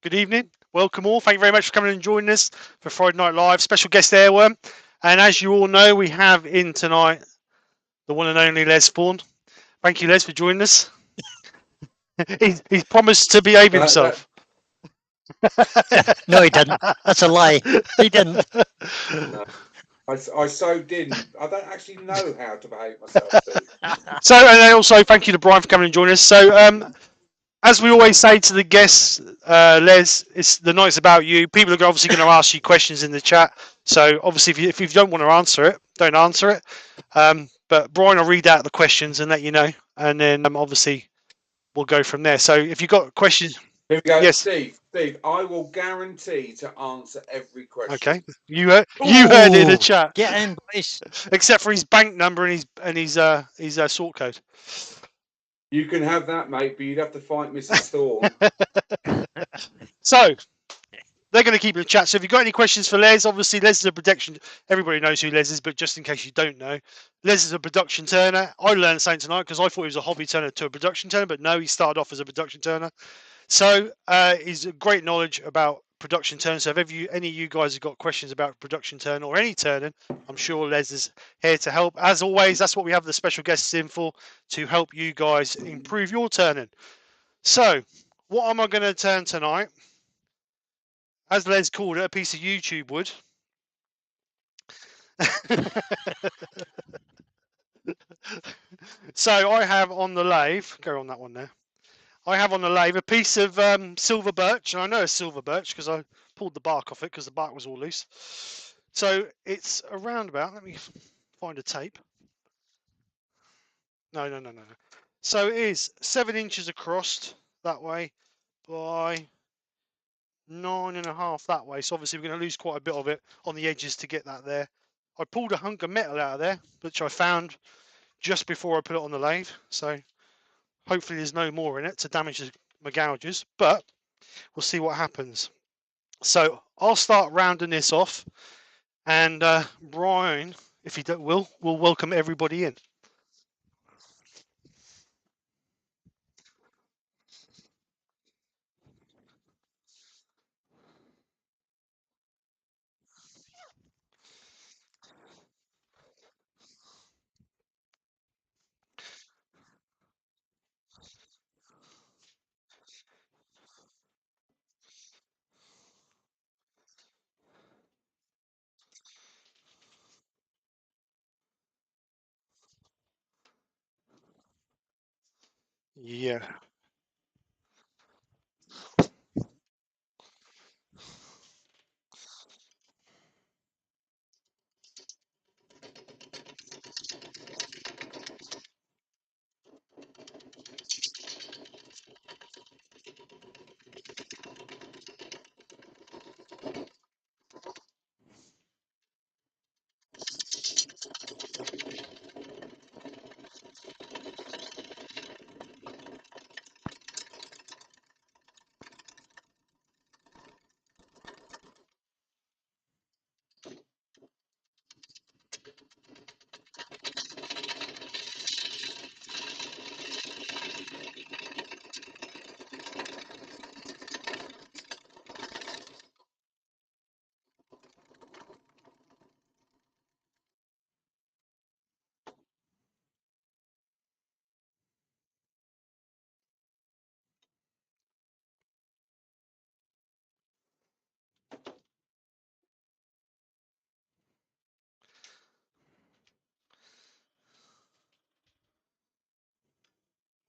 Good evening. Welcome all. Thank you very much for coming and joining us for Friday Night Live. Special guest Earworm. And as you all know, we have in tonight the one and only Les Thorne. Thank you, Les, for joining us. He's promised to behave himself. No, he didn't. That's a lie. He didn't. No, I so didn't. I don't actually know how to behave myself, Steve. So, and also thank you to Brian for coming and joining us. So, as we always say to the guests, Les, the night's about you. People are obviously going to ask you questions in the chat. So, obviously, if you don't want to answer it, don't answer it. But Brian will read out the questions and let you know. And then, obviously, we'll go from there. So, if you've got questions. Here we go. Yes. Steve, I will guarantee to answer every question. Okay. You heard it in the chat. Get in, boys. Except for his bank number and his sort code. You can have that, mate, but you'd have to fight Mrs. Thorne. So, they're going to keep in the chat. So if you've got any questions for Les, obviously Les is a production. Everybody knows who Les is, but just in case you don't know, Les is a production turner. I learned something tonight because I thought he was a hobby turner to a production turner, but no, he started off as a production turner. So he's a great knowledge about production turn. So if any of you guys have got questions about production turn or any turning, I'm sure Les is here to help. As always, that's what we have the special guests in for, to help you guys improve your turning. So what am I going to turn tonight? As Les called it, a piece of YouTube wood. So I have on the lathe, go on that one there. I have on the lathe a piece of silver birch, and I know it's silver birch because I pulled the bark off it because the bark was all loose. So it's around about, let me find a tape. No. So it is 7 inches across that way by 9.5 that way. So obviously we're going to lose quite a bit of it on the edges to get that there. I pulled a hunk of metal out of there, which I found just before I put it on the lathe. So hopefully there's no more in it to damage my gouges, but we'll see what happens. So I'll start rounding this off, and Brian, if he will welcome everybody in. Yeah.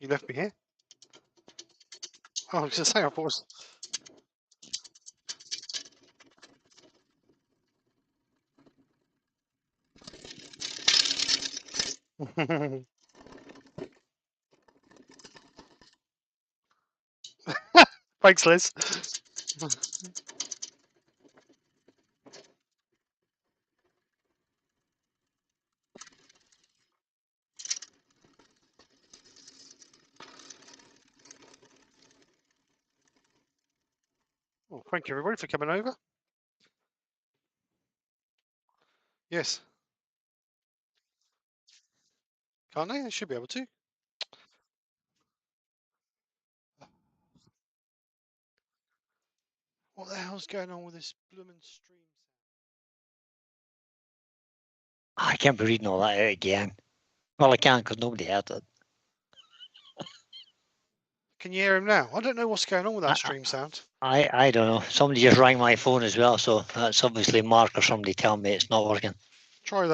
You left me here? Oh, I was just saying, I thought it was... Thanks, Liz. Well, thank you, everybody, for coming over. Yes. Can't they? They should be able to. What the hell's going on with this blooming stream? I can't be reading all that out again. Well, I can because nobody heard it. Can you hear him now? I don't know what's going on with that stream sound. I don't know. Somebody just rang my phone as well, so that's obviously Mark or somebody telling me it's not working. Try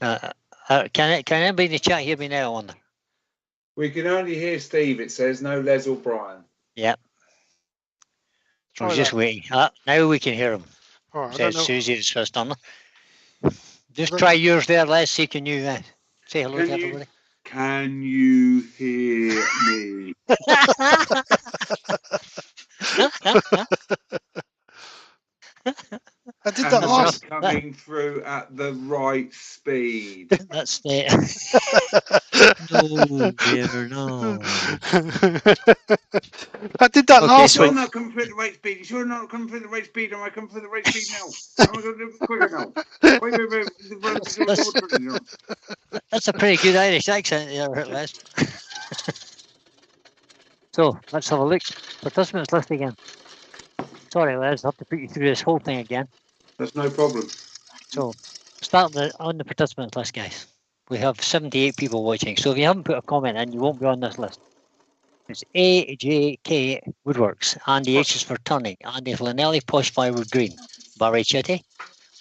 that. Can anybody in the chat hear me now? I wonder. We can only hear Steve. It says no Les or Brian. Yep. I Try was that. just waiting. Now we can hear him. All right. I Says don't know. Susie, it's first on. Just don't- try yours there, Les. See, can you say hello Can to you- everybody? Can you hear me? I did And that the last. voice coming through at the right speed. That's the. No, dear, no. I did that Okay, last so- You're week. not coming through the right speed. You're not coming through the right speed. Am I coming through the right speed now? Am I going to do it quicker now? Wait. That's a pretty good Irish accent there, Les. So let's have a look. Participants list again. Sorry, Les, I have to put you through this whole thing again. That's no problem. So start on the participants list, guys. We have 78 people watching. So if you haven't put a comment in, you won't be on this list. It's AJK Woodworks. Andy H is for Turning. Andy Flanelli, Posh Firewood Green. Barry Chitty.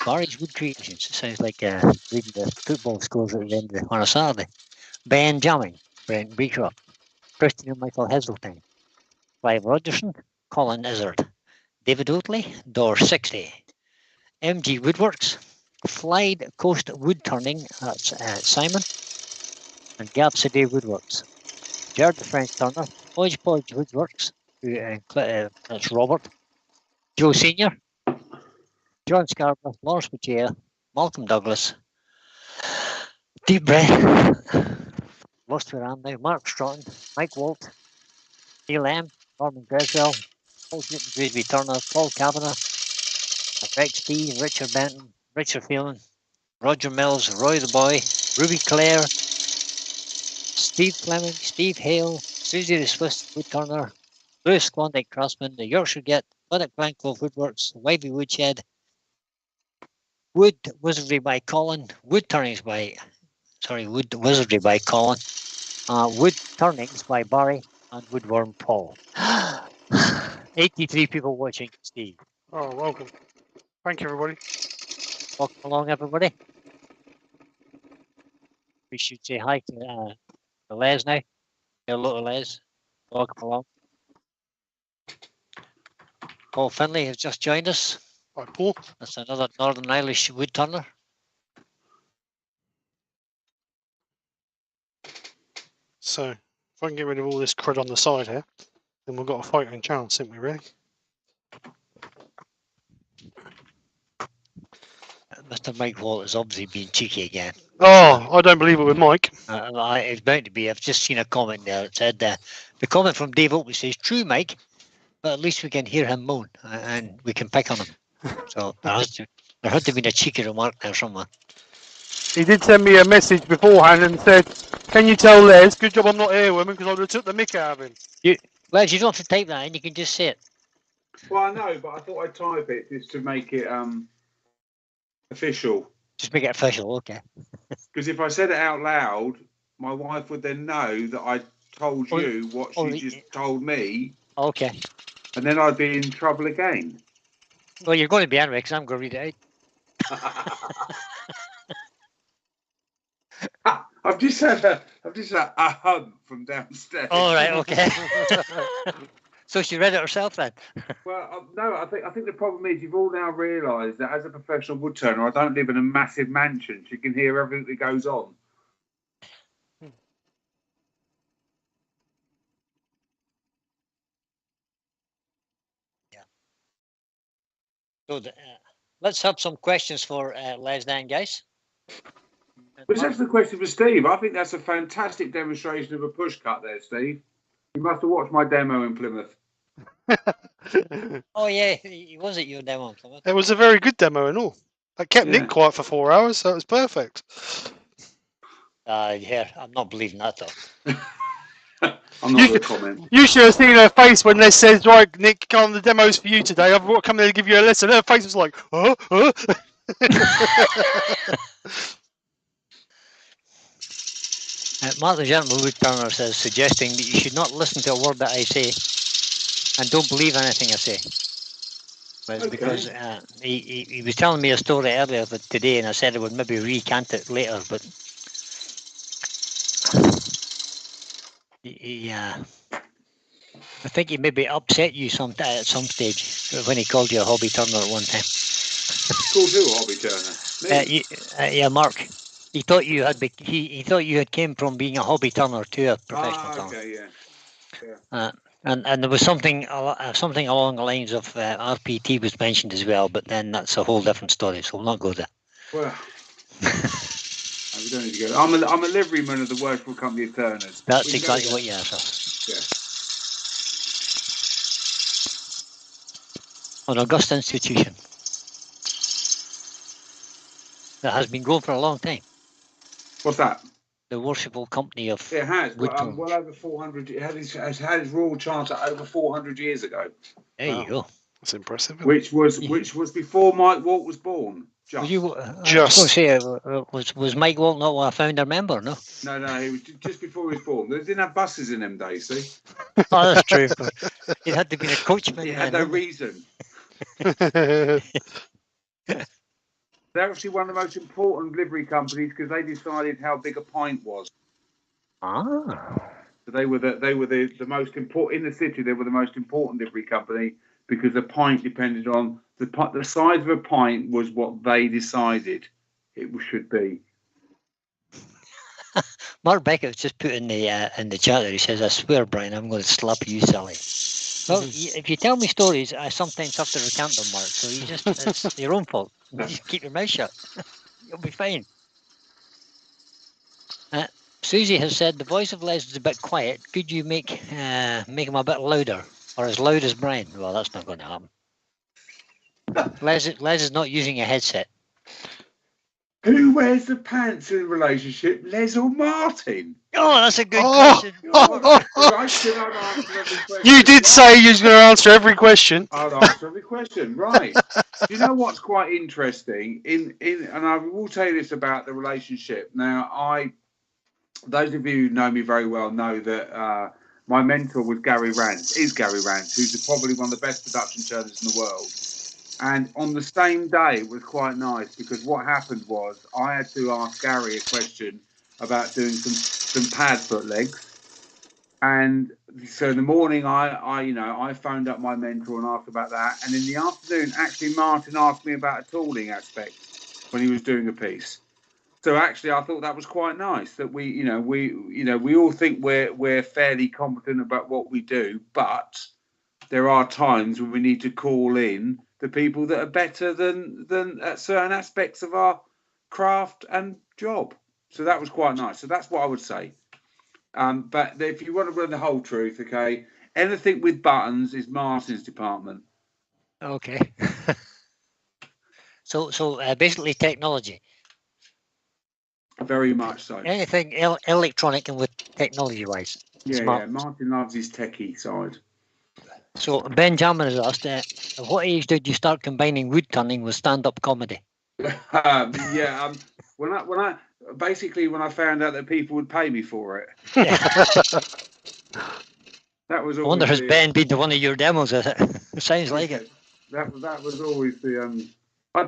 Barry's Wood Creations. It sounds like reading the football scores at the end of on a Saturday. Ben Jamming. Brent Beecroft. Christian and Michael Heseltine. Clive Rogerson. Colin Izzard. David Oatley. Door 60. MG Woodworks. Clyde Coast Woodturning. That's Simon. And Gabside Woodworks. Jared the French Turner. Podge Woodworks. That's Robert. Joe Senior. John Scarborough. Lawrence Boucher. Malcolm Douglas. Deep Breath. Lost where I am now. Mark Stratton. Mike Walt. Neil M. Norman Greswell. Paul Grisby Turner. Paul Kavanagh. Rex B. Richard Benton. Richard Phelan. Roger Mills. Roy the Boy. Ruby Clare. Steve Fleming. Steve Hale. Susie the Swiss Woodturner. Lewis Klondike Craftsman. The Yorkshire Git. Clinic Blankville Woodworks. Wivey Woodshed. Wood Wizardry by Colin. Wood Turnings by Colin. Wood Turnings by Barry and Woodworm Paul. 83 people watching, Steve. Oh, welcome. Thank you, everybody. Welcome along, everybody. We should say hi to Les now. Say hello to Les. Welcome along. Paul Finlay has just joined us. Hi, Paul. That's another Northern Irish wood turner. So, if I can get rid of all this crud on the side here, then we've got a fighting chance, haven't we, really? Mr. Mike Walt has obviously been cheeky again. Oh, I don't believe it with Mike. It's bound to be. I've just seen a comment there. It said the comment from Dave Oakley says, "True, Mike, but at least we can hear him moan and we can pick on him." So there had to be a cheeky remark there somewhere. He did send me a message beforehand and said, "Can you tell Les? Good job I'm not Earworm because I would have took the mick out of him." Les, you don't have to type that in. You can just say it. Well, I know, but I thought I'd type it just to make it official. Just make it official, okay? Because if I said it out loud, my wife would then know that I told you what she just told me. Okay. And then I'd be in trouble again. Well, you're going to be anyway, because I'm going to read it out. I've just had a hum from downstairs. All right, okay. So she read it herself then? Well, no, I think the problem is you've all now realised that as a professional woodturner, I don't live in a massive mansion. So you can hear everything that goes on. Yeah. So let's have some questions for Les then, guys. Which that's the question for Steve. I think that's a fantastic demonstration of a push cut there, Steve. You must have watched my demo in Plymouth. Oh yeah, he was at your demo. It was a very good demo and all. I kept Nick quiet for 4 hours, so it was perfect. Yeah, I'm not believing that though. I'm not going to comment. You should have seen her face when Les says, "Right, Nick, come on, the demo's for you today. I've come there to give you a lesson." Her face was like, "Huh? Huh?" Mark the Gentleman Woodturner says, suggesting that you should not listen to a word that I say and don't believe anything I say. But Okay. because he was telling me a story earlier today, and I said I would maybe recant it later, but I think he maybe upset you at some stage when he called you a hobby turner at one time. Called who a hobby turner? Me? Yeah, Mark. He thought you had he thought you had came from being a hobby turner to a professional turner. Okay, yeah. And there was something along the lines of RPT was mentioned as well, but then that's a whole different story, so we'll not go there. Well, we don't need to go. I'm a liveryman of the Worshipful Company of Turners. That's exactly what you are, sir. Yeah. An august institution that has been going for a long time. What's that? The Worshipful Company of It has. Woodturning. Well over 400. It has had its royal charter over 400 years ago. There you go. That's impressive. Which was before Mike Walt was born. I was going to say, was Mike Walt not a founder member? No. No, he was just before he was born. They didn't have buses in them days, see? Oh, that's true. It had to be a coachman. He had no reason. They're actually one of the most important livery companies because they decided how big a pint was. Ah. So they were the most important in the city. They were the most important livery company because the pint depended on the size of a pint was what they decided it should be. Mark Beckett's just put in the chat there. He says, "I swear, Brian, I'm going to slap you, Sally." Well, if you tell me stories, I sometimes have to recount them, Mark. So it's your own fault. You just keep your mouth shut. You'll be fine. Susie has said the voice of Les is a bit quiet. Could you make him a bit louder, or as loud as Brian? Well, that's not going to happen. Les is not using a headset. Who wears the pants in a relationship, Les or Martin? Oh, that's a good question. You did say you was going to answer every question. I'll answer every question, right? You know what's quite interesting? And I will tell you this about the relationship. Now, those of you who know me very well know that my mentor was Gary Rance, who's probably one of the best production turners in the world. And on the same day, it was quite nice because what happened was I had to ask Gary a question about doing some pad foot legs. And so in the morning, I phoned up my mentor and asked about that. And in the afternoon, actually, Martin asked me about a tooling aspect when he was doing a piece. So actually, I thought that was quite nice that we all think we're fairly competent about what we do, but there are times when we need to call in the people that are better than at certain aspects of our craft and job. So that was quite nice. So that's what I would say. But if you want to run the whole truth, okay, anything with buttons is Martin's department. Okay. So basically technology. Very much so. Anything electronic and with technology-wise. Yeah, Martin loves his techie side. So Benjamin has asked, at what age did you start combining wood turning with stand-up comedy? When I found out that people would pay me for it. Yeah. That was. I wonder has Ben been to one of your demos? Is it? It sounds like it. That was always the my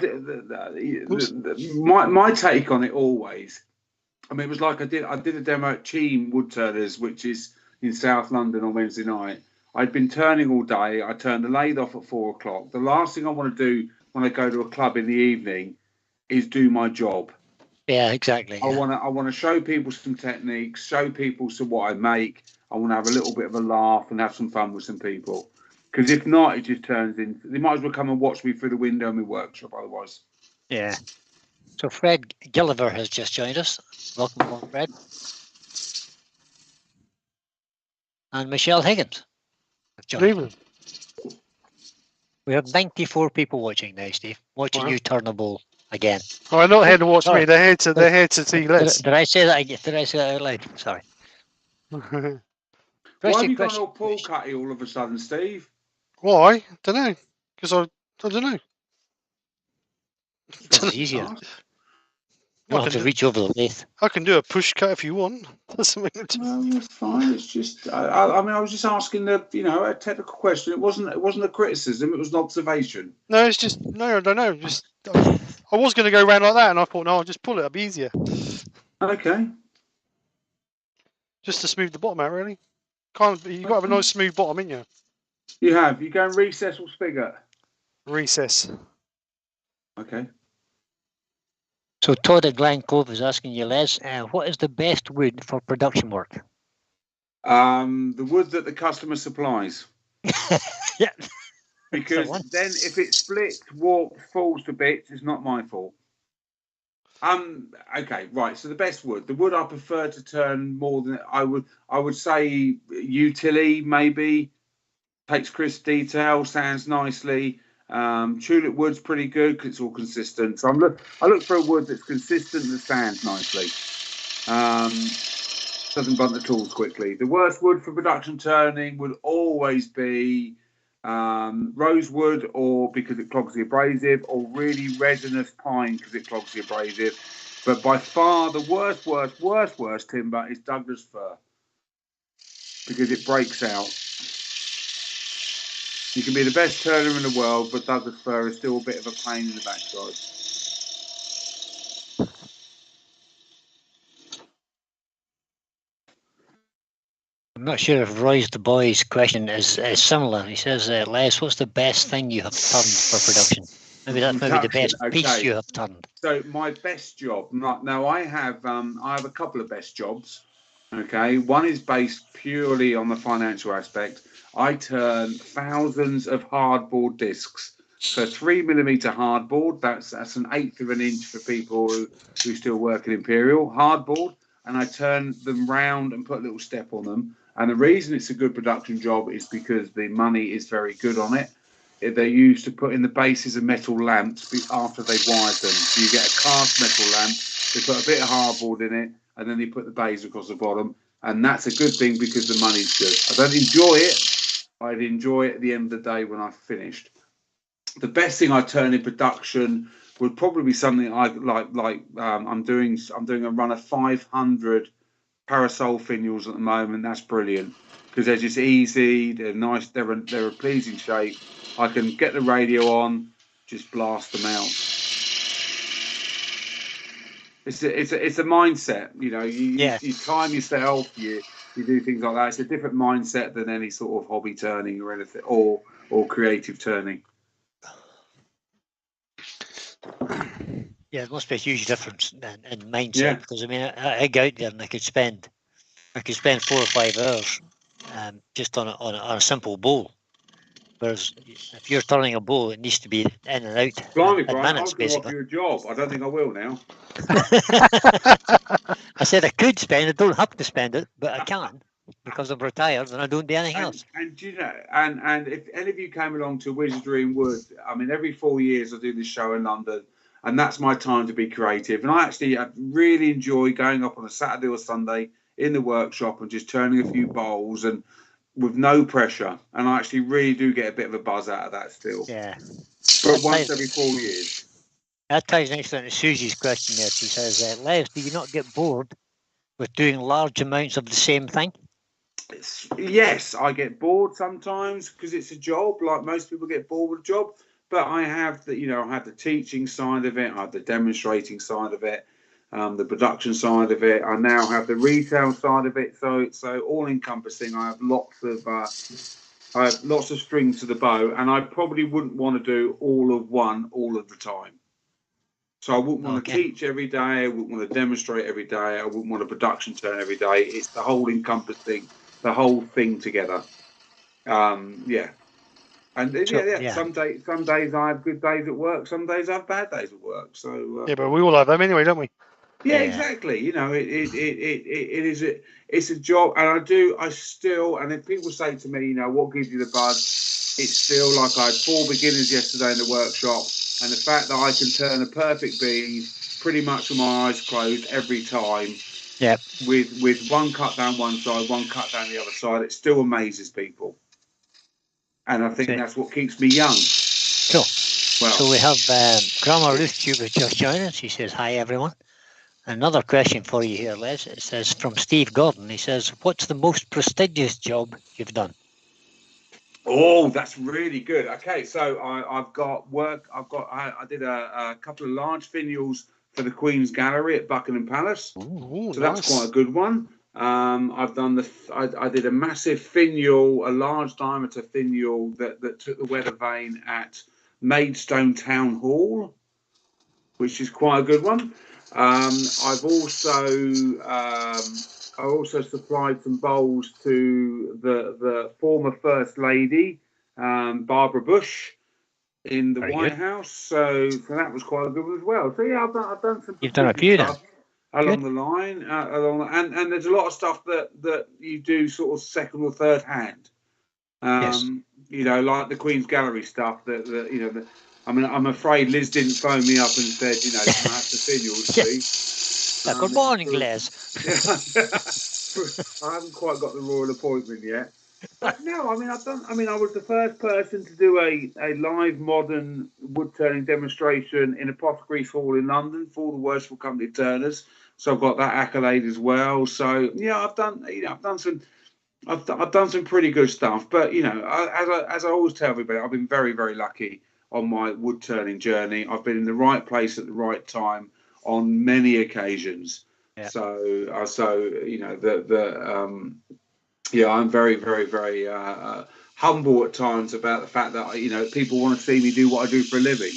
take on it always. I mean, it was like I did a demo at Cheam Woodturners, which is in South London on Wednesday night. I'd been turning all day. I turned the lathe off at 4 o'clock. The last thing I want to do when I go to a club in the evening is do my job. Yeah, exactly. I want to show people some techniques, show people what I make. I want to have a little bit of a laugh and have some fun with some people. Because if not, it just turns into... They might as well come and watch me through the window in my workshop otherwise. Yeah. So Fred Gilliver has just joined us. Welcome along, Fred. And Michelle Higgins. We have 94 people watching now, Steve. Watching you turn a bowl again. Oh, they're not here to watch me. They're here to see Les. Did I say that? Did I say that out loud? Sorry. Why have you gone question. all Paul cutty all of a sudden, Steve? Why? Don't know. Because I don't know. It's easier. Nice. You don't have to reach over the lathe. I can do a push cut if you want. That's something. No, that's fine. It's just, I mean, I was just asking a technical question. It wasn't a criticism. It was an observation. No, it's just no. I don't know. Just I was going to go around like that, and I thought, no, I'll just pull it. It'll be easier. Okay. Just to smooth the bottom out, really. You got to have a nice smooth bottom, ain't you? You have. You go in recess or spigot? Recess. Okay. So Todd at Glen Cove is asking you, Les, what is the best wood for production work? The wood that the customer supplies. Yeah. Because then if it splits, warps, falls to bits, it's not my fault. Okay, right. So the best wood, the wood I prefer to turn more than I would say utility maybe, takes crisp detail, sounds nicely. Tulip wood's pretty good because it's all consistent. So I look for a wood that's consistent that sounds nicely. Doesn't bunt the tools quickly. The worst wood for production turning would always be rosewood, or because it clogs the abrasive, or really resinous pine because it clogs the abrasive. But by far the worst timber is Douglas fir because it breaks out. You can be the best turner in the world, but Douglas fir is still a bit of a pain in the backside. I'm not sure if Roy's the boy's question is similar. He says, Les, what's the best thing you have turned for production? Maybe that's the best piece you have turned. So my best job. Now I have a couple of best jobs. Okay, one is based purely on the financial aspect. I turn thousands of hardboard discs. So 3mm hardboard. That's an eighth of an inch for people who still work at Imperial hardboard, and I turn them round and put a little step on them. And the reason it's a good production job is because the money is very good on it. They're used to put in the bases of metal lamps after they've wired them. So you get a cast metal lamp, they put a bit of hardboard in it, and then they put the base across the bottom. And that's a good thing because the money's good. I don't enjoy it. I'd enjoy it at the end of the day when I've finished. The best thing I turn in production would probably be something I'm doing a run of 500 parasol finials at the moment. That's brilliant because they're just easy. They're nice. They're a pleasing shape. I can get the radio on, just blast them out. It's a mindset. You know, you time yourself. You do things like that. It's a different mindset than any sort of hobby turning or anything, or creative turning. Yeah, it must be a huge difference in mindset because I mean, I go out there and I could spend 4 or 5 hours just on a simple bowl. Whereas if you're turning a bowl, it needs to be in and out Blimey, in Brian, minutes, I was going to offer you a job. I don't think I will now. I said I could spend. I don't have to spend it, but I can because I'm retired and I don't do anything else. And you know, and if any of you came along to Wizardry in Wood, I mean, every 4 years I do this show in London, and that's my time to be creative. And I really enjoy going up on a Saturday or Sunday in the workshop and just turning a few bowls and with no pressure. And I actually really do get a bit of a buzz out of that still. Yeah. But once every 4 years. That ties nicely into Susie's question there. She says, Les, do you not get bored with doing large amounts of the same thing? Yes, I get bored sometimes because it's a job. Like most people get bored with a job. But I have I have the teaching side of it. I have the demonstrating side of it. The production side of it. I now have the retail side of it. So all encompassing. I have lots of strings to the bow, and I probably wouldn't want to do all of one all of the time. So I wouldn't want to teach every day. I wouldn't want to demonstrate every day. I wouldn't want a production turn every day. It's the whole encompassing, the whole thing together. And some days I have good days at work. Some days I have bad days at work. So but we all have them anyway, don't we? Yeah, exactly. You know, it's a job, and I still, and if people say to me, what gives you the buzz? It's still like I had 4 beginners yesterday in the workshop, and the fact that I can turn a perfect bead pretty much with my eyes closed every time, Yeah. With one cut down one side, one cut down the other side, it still amazes people. And I think that's what keeps me young. Cool. Well, So we have Grandma Ruth Tube has just joined us. She says, hi, everyone. Another question for you here, Les. It says from Steve Gordon. He says, what's the most prestigious job you've done? Oh, that's really good. Okay, so I've got work. I did a couple of large finials for the Queen's Gallery at Buckingham Palace. Ooh, So nice. that's quite a good one. I've done I did a massive finial, a large diameter finial that took the weather vane at Maidstone Town Hall, which is quite a good one. I've also supplied some bowls to the former First Lady, Barbara Bush, in the Very White good. House. So that was quite a good one as well. So yeah, I've done some. You've done a few stuff then. along the line, and there's a lot of stuff that you do sort of second or third hand. Yes. You know, like the Queen's Gallery stuff. I mean, I'm afraid Liz didn't phone me up and said, you know, can I have the finials, please? Yeah, good morning, Les. I haven't quite got the royal appointment yet. But no, I mean, I was the first person to do a live modern wood turning demonstration in Apothecaries Hall in London for the Worshipful Company of Turners. So I've got that accolade as well. So yeah, I've done some pretty good stuff. But you know, as I always tell everybody, I've been very, very lucky on my wood turning journey. I've been in the right place at the right time on many occasions. Yeah. So you know I'm very, very, very humble at times about the fact that you know people want to see me do what I do for a living.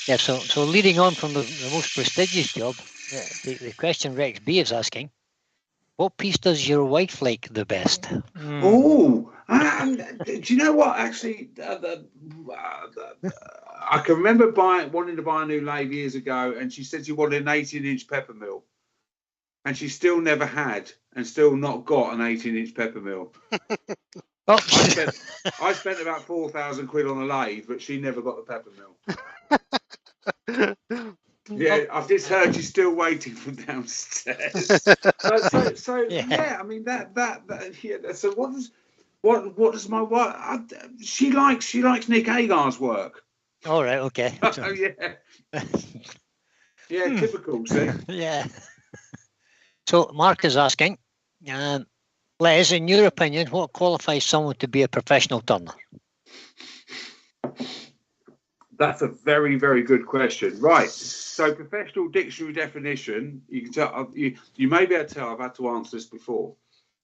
Yeah. So leading on from the most prestigious job, the question Rex B is asking, what piece does your wife like the best? Oh, do you know what? Actually, I can remember wanting to buy a new lathe years ago, and she said she wanted an 18-inch pepper mill, and she still never had, and still not got an 18-inch pepper mill. Oh. I spent about 4,000 quid on a lathe, but she never got the pepper mill. Yeah, I've just heard she's still waiting from downstairs. Yeah, I mean that yeah. So what does my wife? She likes Nick Agar's work. All right. Okay. Oh yeah. Yeah, typical. See. Yeah. So Mark is asking, Les, in your opinion, what qualifies someone to be a professional turner? That's a very, very good question. Right. So professional dictionary definition, you can tell you may be able to tell I've had to answer this before.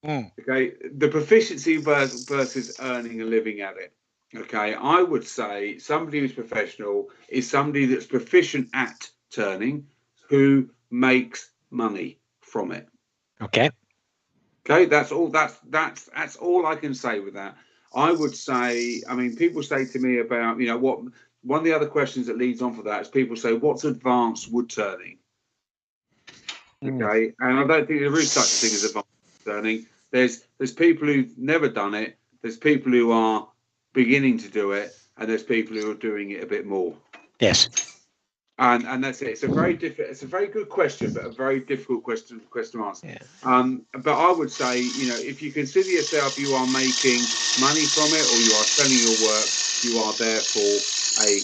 Okay. The proficiency versus earning a living at it. Okay. I would say somebody who's professional is somebody that's proficient at turning who makes money from it. Okay. Okay, that's all I can say with that. I would say, I mean, people say to me about, you know, what one of the other questions that leads on for that is people say, what's advanced wood turning? Okay, and I don't think there is such a thing as advanced wood turning. There's people who've never done it, there's people who are beginning to do it, and there's people who are doing it a bit more. Yes. And that's it. It's a very good question, but a very difficult question to answer. Yeah. But I would say, you know, if you consider yourself you are making money from it, or you are selling your work, you are therefore a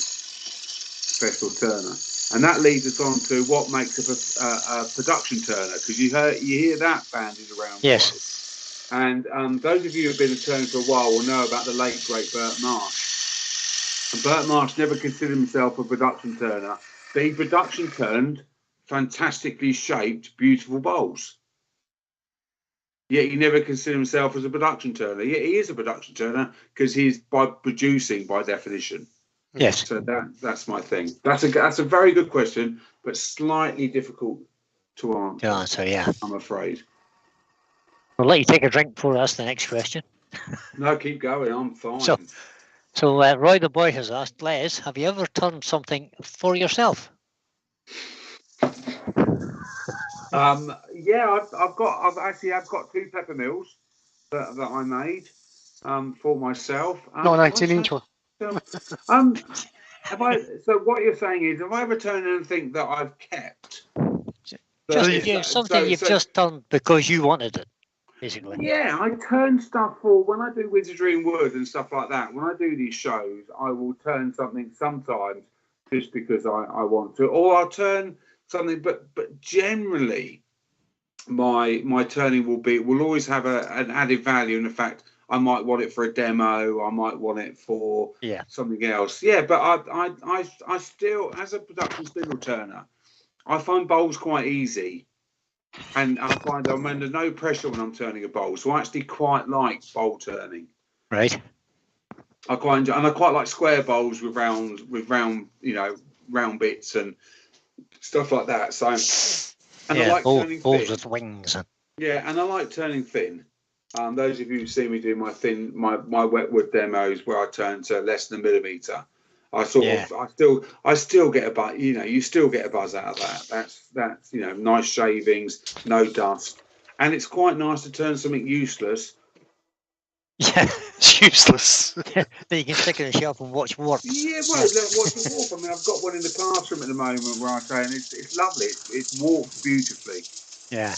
professional turner. And that leads us on to what makes a production turner, because you hear that bandied around. Yes. And those of you who have been a turner for a while will know about the late great Bert Marsh. And Bert Marsh never considered himself a production turner. But he production turned fantastically shaped, beautiful bowls. Yet he never considered himself as a production turner. Yet he is a production turner because he's by producing by definition. Yes. So that's my thing. That's a very good question, but slightly difficult to answer. Yeah. I'm afraid. We'll let you take a drink before I ask the next question. No, keep going. I'm fine. So Roy the Boy has asked, Les, have you ever turned something for yourself? Yeah, I've got two pepper mills that I made for myself. Not an 18-inch one. So what you're saying is, have I ever turned anything that I've kept? Something you've just done because you wanted it, basically. Yeah, I turn stuff for when I do wizardry and wood and stuff like that. When I do these shows, I will turn something sometimes just because I want to, or I'll turn something. But generally, my turning will always have an added value in the fact I might want it for a demo, I might want it for something else. Yeah, but I still, as a production spindle turner, I find bowls quite easy. And I find I'm under no pressure when I'm turning a bowl, so I actually quite like bowl turning. Right. I quite enjoy, and I quite like square bowls with round, round bits and stuff like that. So, and I like turning bowls thin. with wings. Yeah, and I like turning thin. Those of you who see me do my wet wood demos where I turn to less than a millimetre, I still get a buzz. You still get a buzz out of that. That's nice shavings, no dust, and it's quite nice to turn something useless. Yeah, it's useless. Then you can stick it on the shelf and watch warp. Yeah, well, watch the warp. I mean, I've got one in the classroom at the moment where I say, and it's lovely. It's warped beautifully. Yeah.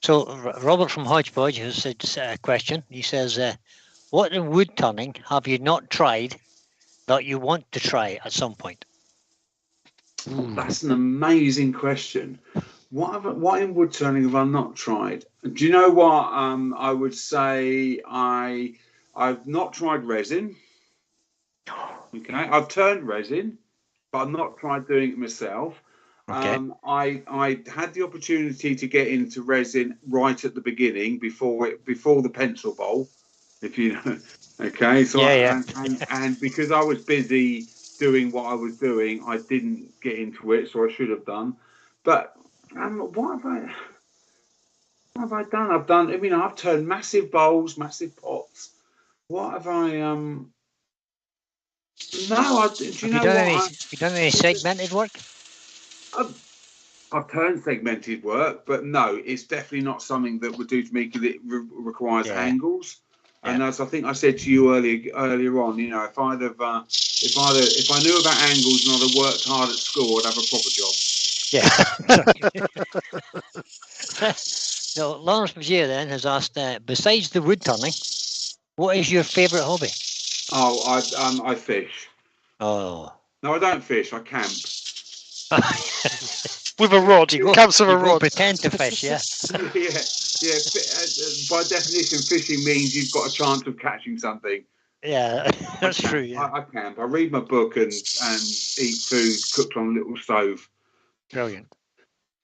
So Robert from Hodgepodge has said a question. He says, "What in wood turning have you not tried that you want to try at some point?" That's an amazing question. What in wood turning have I not tried? Do you know what? I would say I've not tried resin. Okay, I've turned resin, but I've not tried doing it myself. Okay. I had the opportunity to get into resin right at the beginning before the pencil bowl, if you know. Okay, so and because I was busy doing what I was doing, I didn't get into it, so I should have done. But what have I done? I've turned massive bowls, massive pots. What have I No, do you know what? Have you done any segmented work? I've turned segmented work, but no, it's definitely not something that would do to me because it requires angles. And as I think I said to you earlier on, if I knew about angles and I'd have worked hard at school, I'd have a proper job. Yeah. So Lawrence Magia then has asked, besides the wood turning, what is your favourite hobby? Oh, I fish. Oh. No, I don't fish. I camp. With a rod. Camps with a rod. Pretend to fish, yeah. Yeah. By definition, fishing means you've got a chance of catching something. Yeah, that's true. Yeah. I camp. I read my book and eat food cooked on a little stove. Brilliant.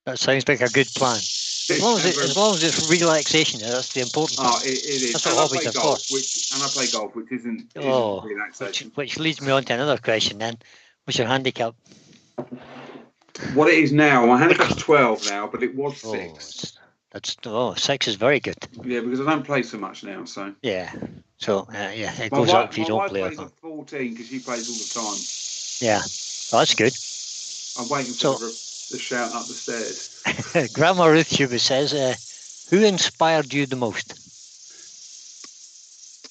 That sounds like a good plan. As long as it's relaxation, that's the important part. It is. That's what hobbies are for. And I play golf, which isn't relaxation. Which leads me on to another question then. What's your handicap? What it is now, my handicap's 12 now, but it was 6. 6 is very good. Yeah, because I don't play so much now, so. Yeah. So it goes up if you don't play. My wife plays at 14 because she plays all the time. Yeah, that's good. I'm waiting for the shout up the stairs. Grandma Ruth Huber says, "Who inspired you the most?"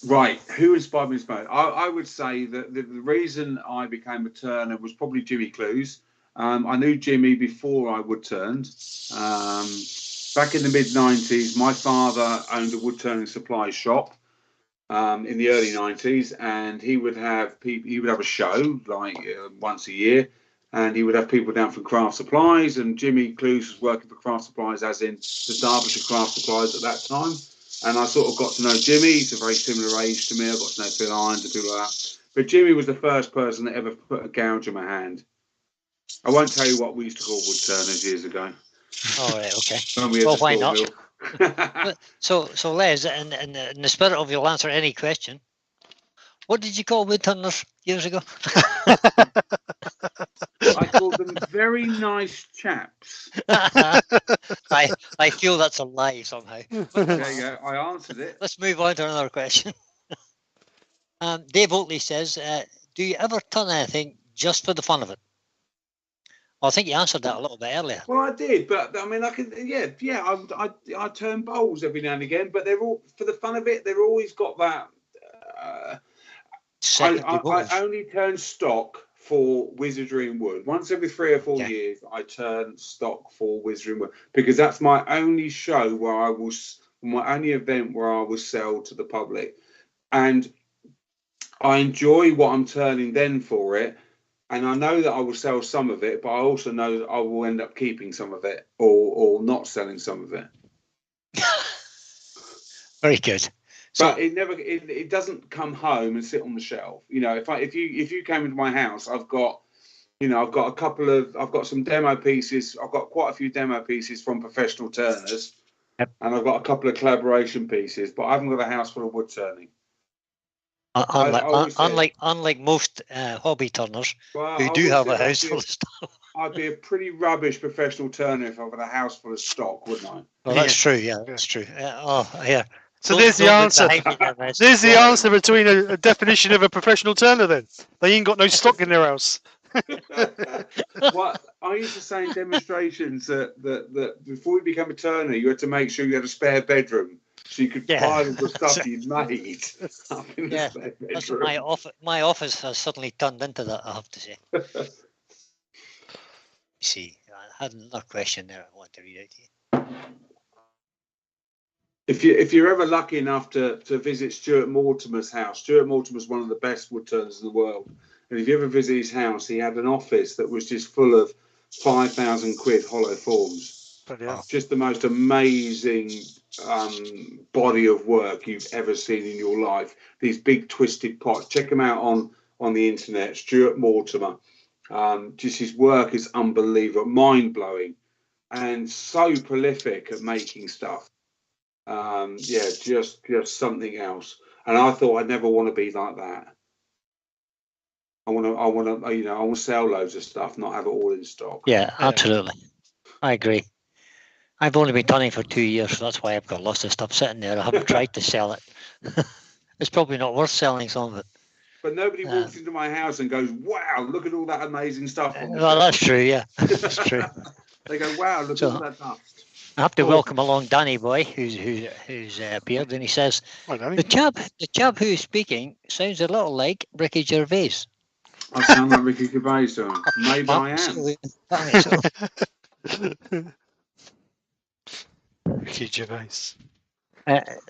Right, who inspired me the most? I would say that the reason I became a turner was probably Jimmy Clues. I knew Jimmy before I wood turned. Back in the mid-90s, my father owned a wood turning supply shop in the early 90s, and he would have a show like once a year, and he would have people down from Craft Supplies, and Jimmy Clues was working for Craft Supplies, as in the Derbyshire Craft Supplies at that time. And I sort of got to know Jimmy. He's a very similar age to me. I got to know Phil Irons and people like that. But Jimmy was the first person that ever put a gouge in my hand. I won't tell you what we used to call wood turners years ago. All right, okay. Well, why not? So Les, in the spirit of you'll answer any question, what did you call wood turners years ago? I called them very nice chaps. I feel that's a lie somehow. There you go. I answered it. Let's move on to another question. Dave Oatley says, "Do you ever turn anything just for the fun of it?" Well, I think you answered that a little bit earlier. Well, I did, but I mean, I I turn bowls every now and again, but they're all for the fun of it. They've always got that. I only turn stock for wizardry and wood. Once every 3 or 4 years, I turn stock for wizardry and wood because that's my only show where my only event where I will sell to the public, and I enjoy what I'm turning then for it. And I know that I will sell some of it, but I also know that I will end up keeping some of it or not selling some of it. Very good. But it doesn't come home and sit on the shelf. You know, if you came into my house, I've got some demo pieces. I've got quite a few demo pieces from professional turners, and I've got a couple of collaboration pieces. But I haven't got a house full of wood turning. Unlike most hobby turners who do have a house full of stuff. I'd be a pretty rubbish professional turner if I've got a house full of stock, wouldn't I? Well, that's true. Yeah, that's true. Yeah. So there's the answer. There's the answer between a definition of a professional turner. Then they ain't got no stock in their house. Well, I used to say in demonstrations that before you become a turner, you had to make sure you had a spare bedroom so you could pile the stuff you'd made up in the spare bedroom. My office has suddenly turned into that, I have to say. See, I had another question there I want to read out to you. If you're ever lucky enough to visit Stuart Mortimer's house, Stuart Mortimer's one of the best wood turners in the world. And if you ever visit his house, he had an office that was just full of 5,000 quid hollow forms. Just the most amazing body of work you've ever seen in your life. These big twisted pots. Check them out on the internet. Stuart Mortimer. Just his work is unbelievable, mind-blowing, and so prolific at making stuff. Just something else. And I thought I'd never want to be like that. I want to sell loads of stuff, not have it all in stock. Yeah, absolutely. I agree. I've only been turning for 2 years, so that's why I've got lots of stuff sitting there. I haven't tried to sell it. It's probably not worth selling some of it. But nobody walks into my house and goes, "Wow, look at all that amazing stuff." Well, that's true. Yeah, that's true. They go, "Wow, look at all that dust." I have to welcome along Danny Boy, who's appeared, and he says, "The chap who's speaking sounds a little like Ricky Gervais." I sound like Ricky Gervais, so maybe I am. Ricky Gervais.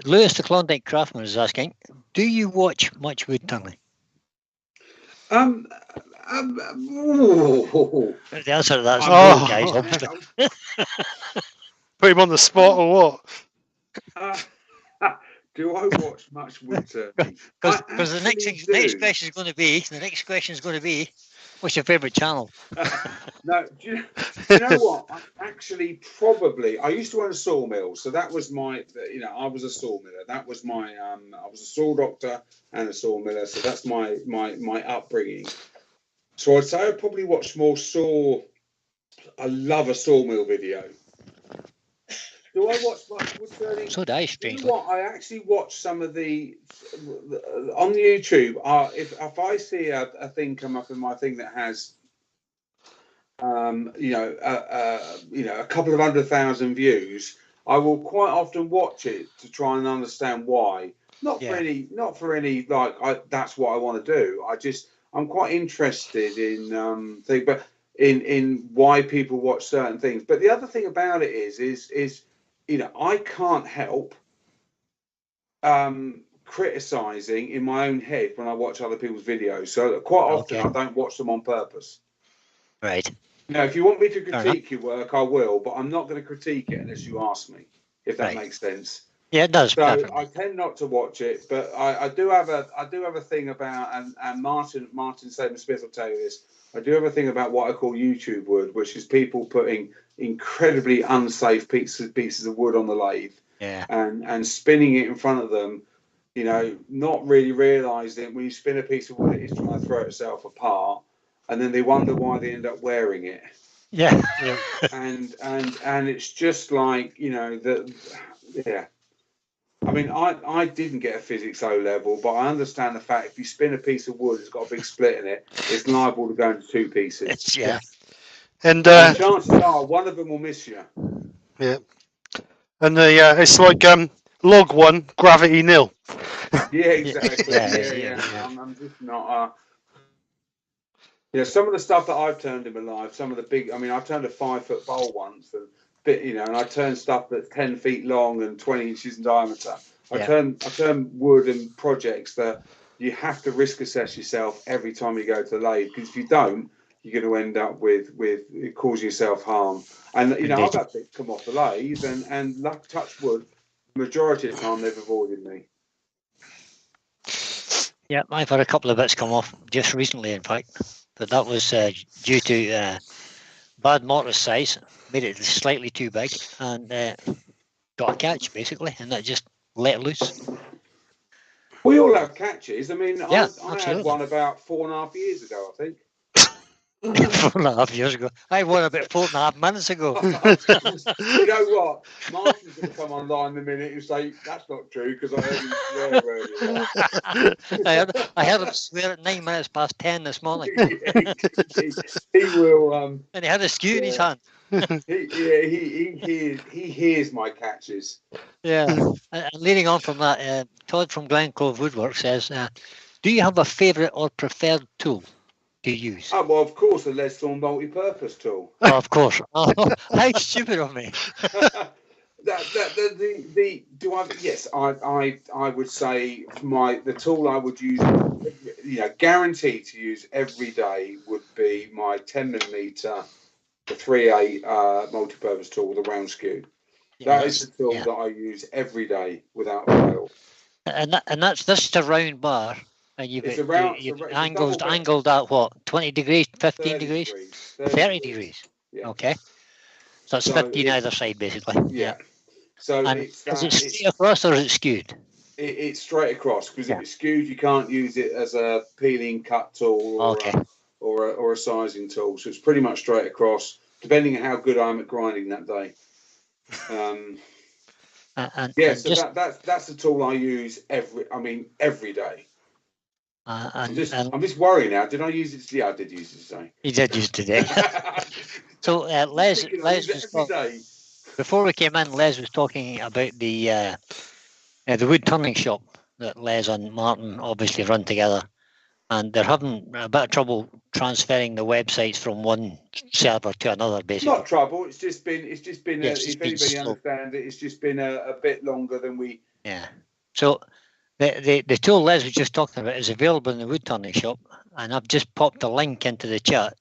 Lewis the Klondike Craftsman is asking, do you watch much wood turning? The answer to that is no, guys, obviously. Put him on the spot or what? Do I watch much wood turning? Because the next question is going to be, what's your favourite channel? No, do you know what? I used to own a sawmill, so that was my, I was a sawmiller. That was my, I was a saw doctor and a sawmiller, so that's my upbringing. So I'd say I probably watch more saw. I love a sawmill video. Do I watch much wood turning? So do I, strangely. You know what? I actually watch some of the on YouTube. If I see a thing come up in my thing that has, a couple of 100,000 views, I will quite often watch it to try and understand why. Not for any that's what I want to do. I'm quite interested in in why people watch certain things. But the other thing about it is I can't help criticizing in my own head when I watch other people's videos. So quite often I don't watch them on purpose. Right. Now, if you want me to critique your work, I will, but I'm not going to critique it unless you ask me, if that makes sense. Yeah, it does. So perfectly. I tend not to watch it, but I do have a thing about, and Martin Saban-Smith will tell you this. I do have a thing about what I call YouTube wood, which is people putting incredibly unsafe pieces of wood on the lathe, and spinning it in front of them, not really realising when you spin a piece of wood, it's trying to throw itself apart, and then they wonder why they end up wearing it. Yeah. And it's just like I mean, I didn't get a physics O level, but I understand the fact if you spin a piece of wood, it's got a big split in it, it's liable to go into two pieces. And chances are one of them will miss you. Yeah. And it's like log 1, gravity nil. Yeah, exactly. I'm just not. Yeah, some of the stuff that I've turned in my life, some of the big. I mean, I turned a 5-foot bowl once, and and I turned stuff that's 10 feet long and 20 inches in diameter. I turn wood and projects that you have to risk assess yourself every time you go to the lathe, because if you don't, you're going to end up with causing yourself harm. And I've had bits come off the lathe, and luck, touch wood, majority of the time they've avoided me. Yeah, I've had a couple of bits come off just recently, in fact, but that was due to bad mortise size, made it slightly too big, and got a catch basically, and that just let loose. We all have catches. I mean, Yeah, I had one about 4.5 years ago, I think. 4.5 years ago. I had one about 4.5 minutes ago. You know what? Martin's going to come online in a minute and say that's not true, because I heard him swear earlier. I heard him swear at 9 minutes past 10 this morning. he will. And he had a skew in his hand. He hears my catches. Yeah. And leading on from that, Todd from Glen Cove Woodwork says, do you have a favourite or preferred tool to use? Oh, well, of course, the Les Thorne multi-purpose tool. Oh, of course. Oh, how stupid of me. Yes, I would say the tool I would use, guaranteed to use every day, would be my 10mm, the 3/8 multi-purpose tool, the round skew. Yeah, that is the tool that I use every day without fail. And that's just a round bar. And you've angled at what, 20 degrees, 15 degrees? 30 degrees. Yeah. Okay. So it's 15 either side, basically. Yeah. So is it straight across or is it skewed? It's straight across, because if it's skewed, you can't use it as a peeling cut tool or a sizing tool. So it's pretty much straight across, depending on how good I am at grinding that day. So that's the tool I use every day. I'm just worried now. Did I use it today? I did use it today. You did use it today. So Les was before we came in, Les was talking about the wood turning shop that Les and Martin obviously run together, and they're having a bit of trouble transferring the websites from one server to another. Basically, not trouble. It's just been. If anybody understands it, it's just been a bit longer than we. Yeah. So the tool Les was just talking about is available in the wood turning shop, and I've just popped a link into the chat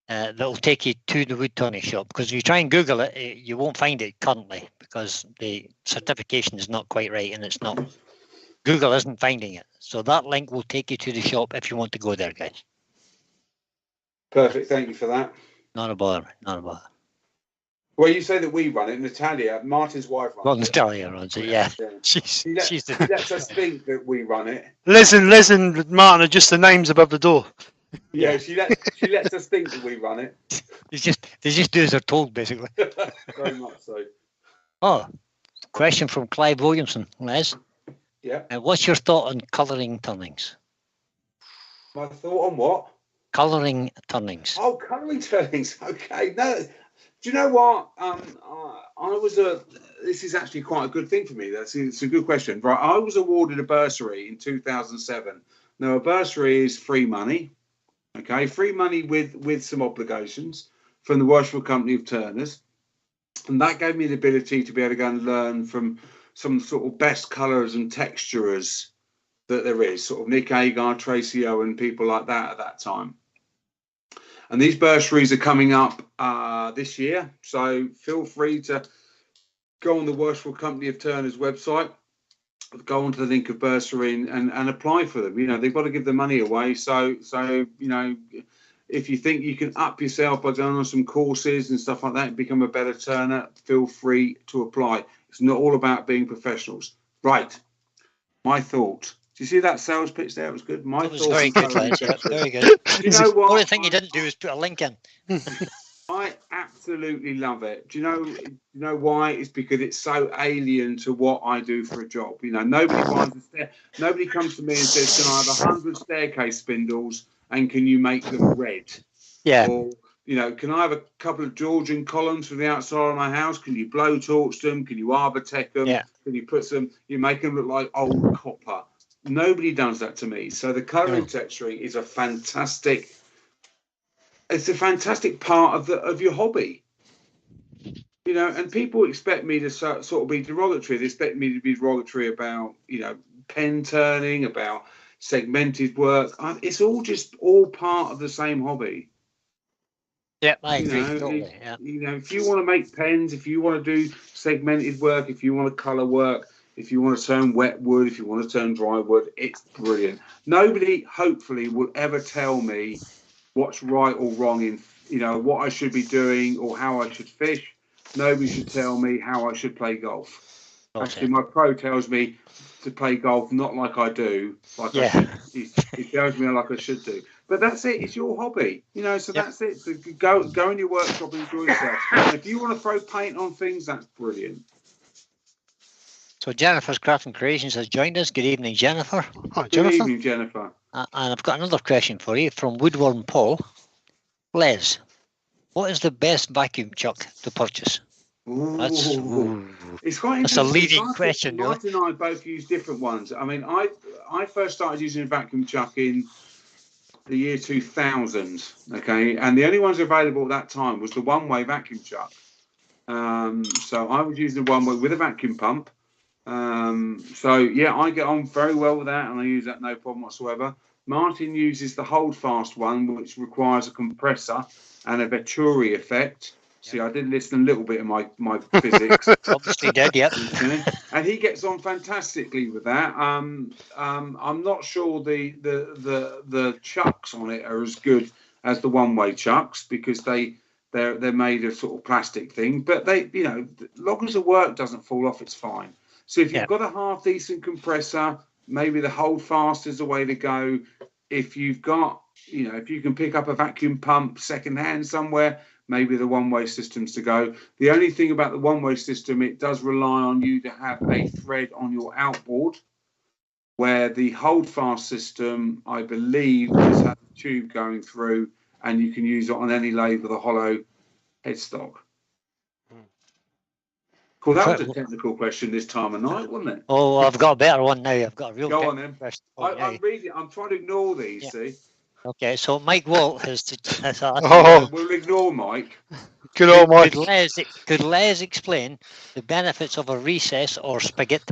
that will take you to the wood turning shop, because if you try and Google it, you won't find it currently, because the certification is not quite right, and it's not. Google isn't finding it. So that link will take you to the shop if you want to go there, guys. Perfect. Thank you for that. Not a bother. Well, you say that we run it. Natalia, Martin's wife, runs it. Well, Natalia runs it, yeah. She lets us think that we run it. Les and Martin are just the names above the door. Yeah, she lets us think that we run it. They just do as they're told, basically. Very much so. Oh, question from Clive Williamson, Les. Yeah. What's your thought on colouring turnings? My thought on what? Colouring turnings. Oh, colouring turnings. Okay. No, do you know what? This is actually quite a good thing for me. It's a good question. Right. I was awarded a bursary in 2007. Now, a bursary is free money. Okay. Free money with some obligations from the Worshipful Company of Turners. And that gave me the ability to be able to go and learn from some sort of best colours and texturers that there is, sort of Nick Agar, Tracy Owen, people like that at that time. And these bursaries are coming up this year, so feel free to go on the Worshipful Company of Turners website, go onto the link of bursary and apply for them. They've got to give the money away, so if you think you can up yourself by going on some courses and stuff like that and become a better turner, feel free to apply. It's not all about being professionals. Right. My thought. Do you see that sales pitch there? It was good. It was very good. Very good. You know what? The only thing you didn't do is put a link in. I absolutely love it. Do you know why? It's because it's so alien to what I do for a job. Nobody comes to me and says, "Can I have 100 staircase spindles and can you make them red?" Yeah. Or, can I have a couple of Georgian columns from the outside of my house? Can you blow torch them? Can you Arbortech them? Yeah. Can you you make them look like old copper? Nobody does that to me. So the colouring texturing is a fantastic. It's a fantastic part of your hobby. You know, and people expect me to sort of be derogatory. They expect me to be derogatory about, you know, pen turning, about segmented work. It's all part of the same hobby. Yeah, I agree. You know, Totally. Yeah. you know, if you want to make pens, if you want to do segmented work, if you want to colour work, if you want to turn wet wood, if you want to turn dry wood, it's brilliant. Nobody, hopefully, will ever tell me what's right or wrong in, you know, what I should be doing or how I should fish. Nobody should tell me how I should play golf. Actually, my pro tells me to play golf not like I do, like I should. He tells me like I should do. But that's it. It's your hobby, you know. So that's it. So go in your workshop and enjoy yourself. And if you want to throw paint on things, that's brilliant. So Jennifer's Craft and Creations has joined us. Good evening, Jennifer. Hi, Good Jennifer. evening, Jennifer. And I've got another question for you from Woodworm Paul. Les, what is the best vacuum chuck to purchase? It's quite interesting. That's a leading question. Martin and I both use different ones. I mean, I first started using a vacuum chuck in the year 2000. Okay, and the only ones available at that time was the one-way vacuum chuck. So I was using the one-way with a vacuum pump. So yeah, I get on very well with that, and I use that no problem whatsoever. Martin uses the hold-fast one, which requires a compressor and a Venturi effect. See, I did listen a little bit of my physics. Obviously did, yep. Okay. And he gets on fantastically with that. I'm not sure the chucks on it are as good as the one-way chucks because they're made of sort of plastic thing. But they, you know, as long as the work doesn't fall off, it's fine. So if you've got a half decent compressor, maybe the hold fast is the way to go. If you've got, you know, if you can pick up a vacuum pump secondhand somewhere, maybe the one-way system's to go. The only thing about the one-way system, it does rely on you to have a thread on your outboard, where the hold-fast system, I believe, just has a tube going through, and you can use it on any lathe with a hollow headstock. Cool, that was a technical question this time of night, wasn't it? Oh, I've got a better one now. I've got a real Go on then. question. I'm reading. I'm trying to ignore these. See. Okay, so Mike Walt has We'll ignore Mike. Good old Mike. Could Les explain the benefits of a recess or spigot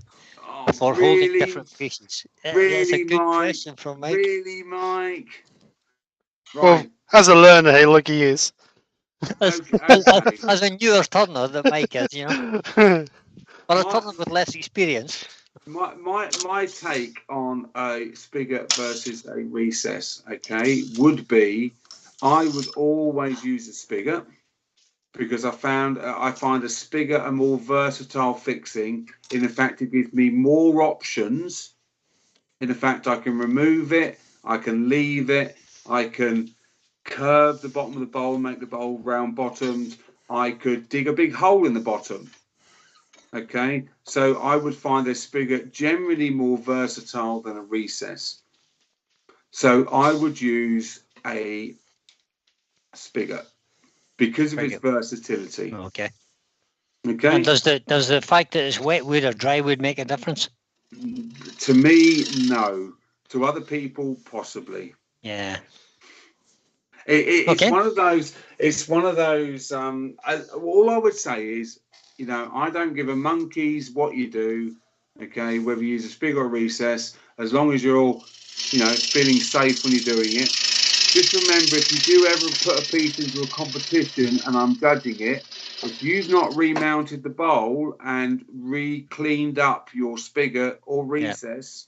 for really, holding different pieces? Really, that's a good Mike, question from Mike. Really, Mike? Right. Well, as a learner here, like he is. As a newer turner that Mike is, you know. But a turner with less experience. My take on a spigot versus a recess, okay, would be I would always use a spigot because I find a spigot a more versatile fixing. In fact, it gives me more options. In fact, I can remove it, I can leave it, I can curve the bottom of the bowl, make the bowl round bottomed. I could dig a big hole in the bottom. Okay, so I would find a spigot generally more versatile than a recess. So I would use a spigot because of its versatility. Okay. Okay. And does the fact that it's wet wood or dry wood make a difference? To me, no. To other people, possibly. Yeah. It's one of those. It's one of those. All I would say is, you know, I don't give a monkey's what you do, okay, whether you use a spigot or a recess, as long as you're all, you know, feeling safe when you're doing it. Just remember, if you do ever put a piece into a competition and I'm judging it, if you've not remounted the bowl and re-cleaned up your spigot or recess,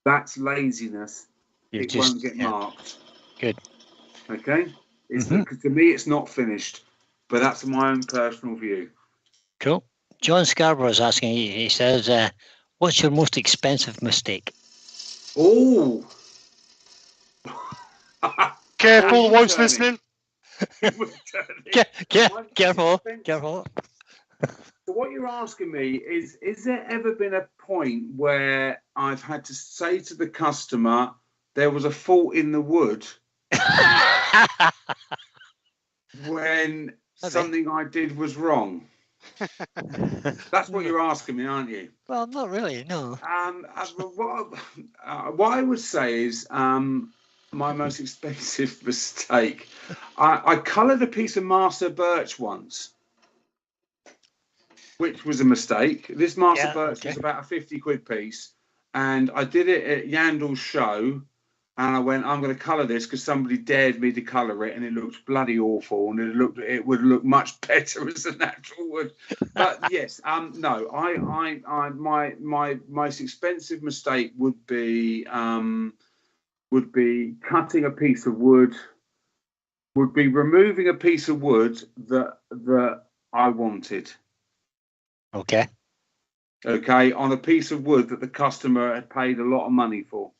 that's laziness. It won't get marked. Good. Okay? To me, it's not finished, but that's my own personal view. Cool. John Scarborough is asking, he says, what's your most expensive mistake? Oh! Careful, the wife's listening. Careful. So what you're asking me is there ever been a point where I've had to say to the customer, there was a fault in the wood when something I did was wrong? That's what you're asking me, aren't you? Well, not really, no. What I would say is my most expensive mistake. I coloured a piece of Master Birch once, which was a mistake. This Master Birch was about a 50 quid piece, and I did it at Yandel's show. And I went, I'm going to colour this because somebody dared me to colour it, and it looked bloody awful, and it would look much better as a natural wood. But yes, no, my most expensive mistake would be cutting a piece of wood, would be removing a piece of wood that I wanted. Okay. Okay, on a piece of wood that the customer had paid a lot of money for.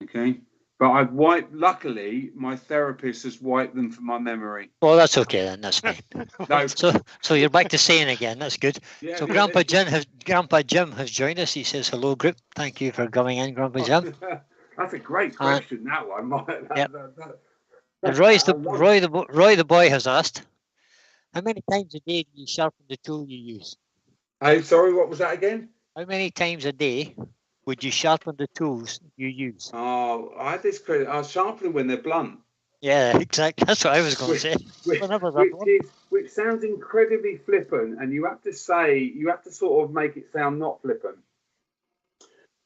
Okay, but I've wiped. Luckily, my therapist has wiped them from my memory. Well, that's okay then. That's fine. No, So you're back to saying again. That's good. yeah, So Grandpa Jim has joined us. He says hello, group. Thank you for coming in, Grandpa Jim. That's a great question. That one. And Roy the boy has asked, how many times a day do you sharpen the tool you use? Hey, sorry, what was that again? How many times a day would you sharpen the tools you use? Oh, I had this credit. I sharpen them when they're blunt. Yeah, exactly. That's what I was going to say. Which sounds incredibly flippant, and you have to sort of make it sound not flippant.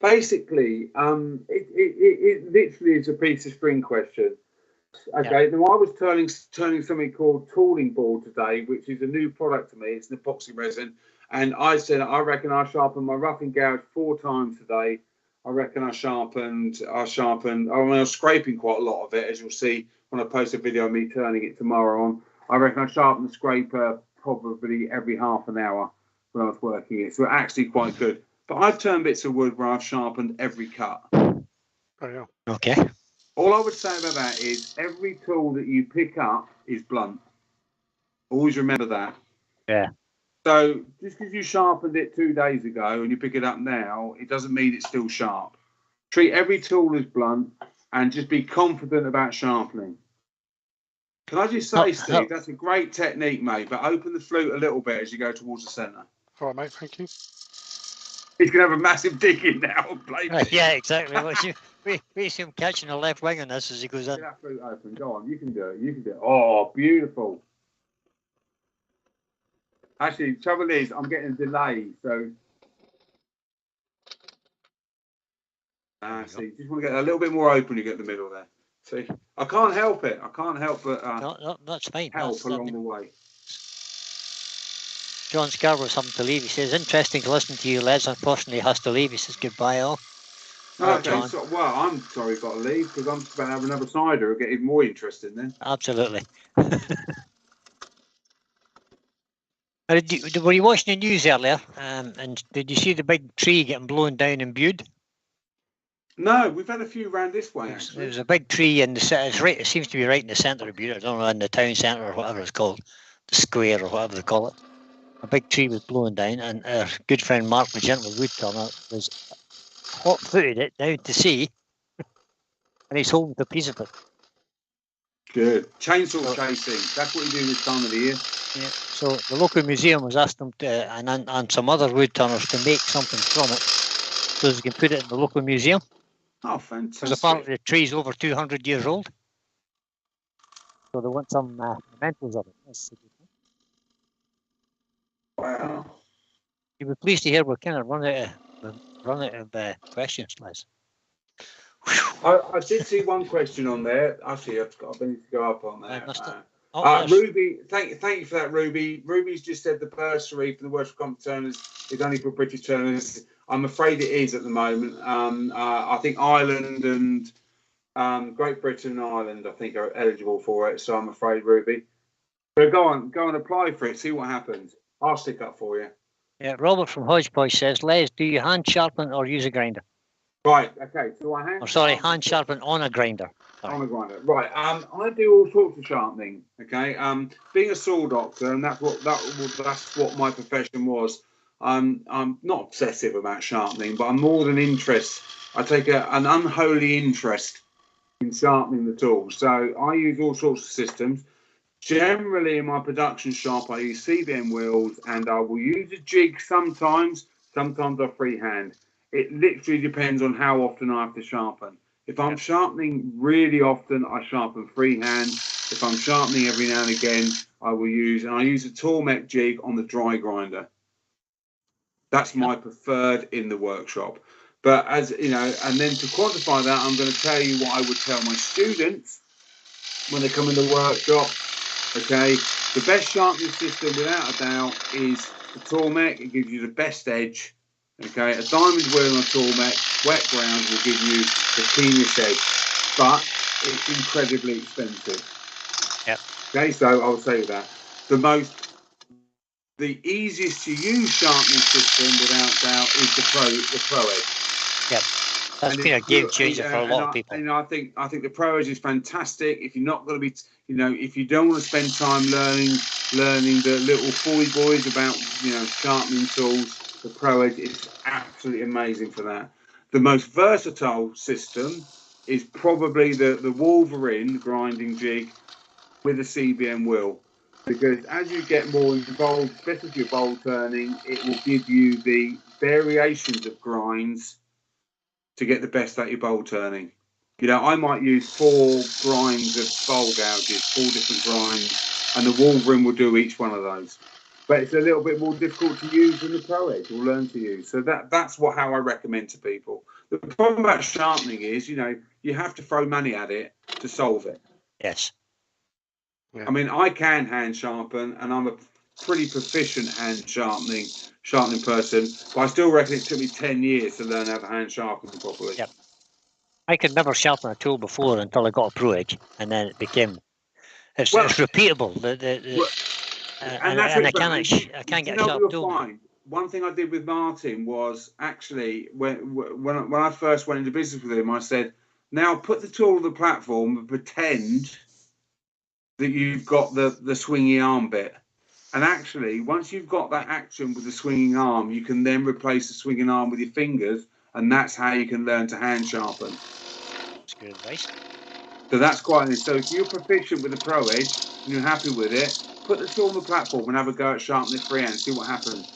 Basically, it literally is a piece of string question. Okay, now I was turning something called tooling board today, which is a new product to me. It's an epoxy resin. And I said, I reckon I sharpened my roughing gouge 4 times today. I reckon I was scraping quite a lot of it, as you'll see when I post a video of me turning it tomorrow on. I reckon I sharpened the scraper probably every half an hour when I was working it. So actually quite good. But I've turned bits of wood where I've sharpened every cut. Oh, yeah. Okay. All I would say about that is every tool that you pick up is blunt. Always remember that. Yeah. So just because you sharpened it 2 days ago and you pick it up now, it doesn't mean it's still sharp. Treat every tool as blunt and just be confident about sharpening. Can I just say, Steve, that's a great technique, mate, but open the flute a little bit as you go towards the centre. All right, mate, thank you. He's going to have a massive dig in now. Yeah, exactly. We see him catching the left wing on this as he goes in. Get that flute open. Go on, you can do it. You can do it. Oh, beautiful. Actually, trouble is, I'm getting a delay, so. See, just want to get a little bit more open. You get the middle there. See, I can't help it. I can't help but no, that's fine. Help along the way. John Scarborough's having to leave. He says, interesting to listen to you, Les. Unfortunately, he has to leave. He says, goodbye, all. Okay, so, well, I'm sorry I've got to leave because I'm just about to have another cider. It'll get even more interesting then. Absolutely. Were you watching the news earlier? And did you see the big tree getting blown down in Bude? No, we've had a few round this way, actually. There's a big tree in the it seems to be right in the centre of Bude. I don't know, in the town centre or whatever it's called, the square or whatever they call it. A big tree was blown down, and our good friend Mark, the gentle woodturner, was hot-footed it down to sea, and he's holding a piece of it. Good. Chainsaw chasing. That's what you do this time of the year. Yeah. So the local museum was asked them to, and some other woodturners to make something from it, so they can put it in the local museum. Oh, fantastic. Because apparently the tree's over 200 years old. So they want some mementos of it. Wow. You'll be pleased to hear we're kind of run out of questions, Les. I did see one question on there. Actually, I've got a minute to go up on there. Oh, Ruby, thank you for that, Ruby. Ruby's just said the bursary for the World Cup turners is only for British turners. I'm afraid it is at the moment. I think Ireland and Great Britain and Ireland, I think, are eligible for it. So I'm afraid, Ruby. But go on, apply for it. See what happens. I'll stick up for you. Yeah, Robert from Hodgepodge says, Les, do you hand sharpen or use a grinder? Right. Okay. So hand sharpen on a grinder. On a grinder. Right. I do all sorts of sharpening. Okay. Being a saw doctor, and that's what my profession was. I'm not obsessive about sharpening, but I'm more than interest. I take an unholy interest in sharpening the tools. So I use all sorts of systems. Generally, in my production shop, I use CBM wheels, and I will use a jig sometimes. Sometimes I freehand. It literally depends on how often I have to sharpen. If I'm sharpening really often, I sharpen freehand. If I'm sharpening every now and again, I use a Tormek jig on the dry grinder. That's my preferred in the workshop. But as you know, and then to quantify that, I'm going to tell you what I would tell my students when they come in the workshop. Okay, the best sharpening system, without a doubt, is the Tormek. It gives you the best edge. Okay, a diamond wheel on a Tormek, wet ground will give you the keenest edge, but it's incredibly expensive. Yep. Okay, so I'll say that the easiest to use sharpening system, without doubt, is the Pro Edge. Yep. That's been a game changer for a lot of people. And I think the Pro Edge is fantastic. If you're not going to be, if you don't want to spend time learning the little boys about, sharpening tools, the Pro Edge is absolutely amazing for that. The most versatile system is probably the Wolverine grinding jig with a CBM wheel. Because as you get more involved, especially if you're bowl turning, it will give you the variations of grinds to get the best out of your bowl turning. I might use 4 grinds of bowl gouges, 4 different grinds, and the Wolverine will do each one of those. But it's a little bit more difficult to use than the Pro Edge will learn to use. So that's how I recommend to people. The problem about sharpening is, you have to throw money at it to solve it. Yes. Yeah. I mean, I can hand sharpen, and I'm a pretty proficient hand sharpening person, but I still reckon it took me 10 years to learn how to hand sharpen properly. Yep. I could never sharpen a tool before until I got a Pro Edge, and then it became it's repeatable. And I can't get a sharp tool. Fine. One thing I did with Martin was actually when I first went into business with him, I said, "Now put the tool on the platform and pretend that you've got the swinging arm bit." And actually, once you've got that action with the swinging arm, you can then replace the swinging arm with your fingers, and that's how you can learn to hand sharpen. That's good advice. So that's quite nice. So if you're proficient with the Pro Edge and you're happy with it, put the tool on the platform and have a go at sharpening it freehand. See what happens.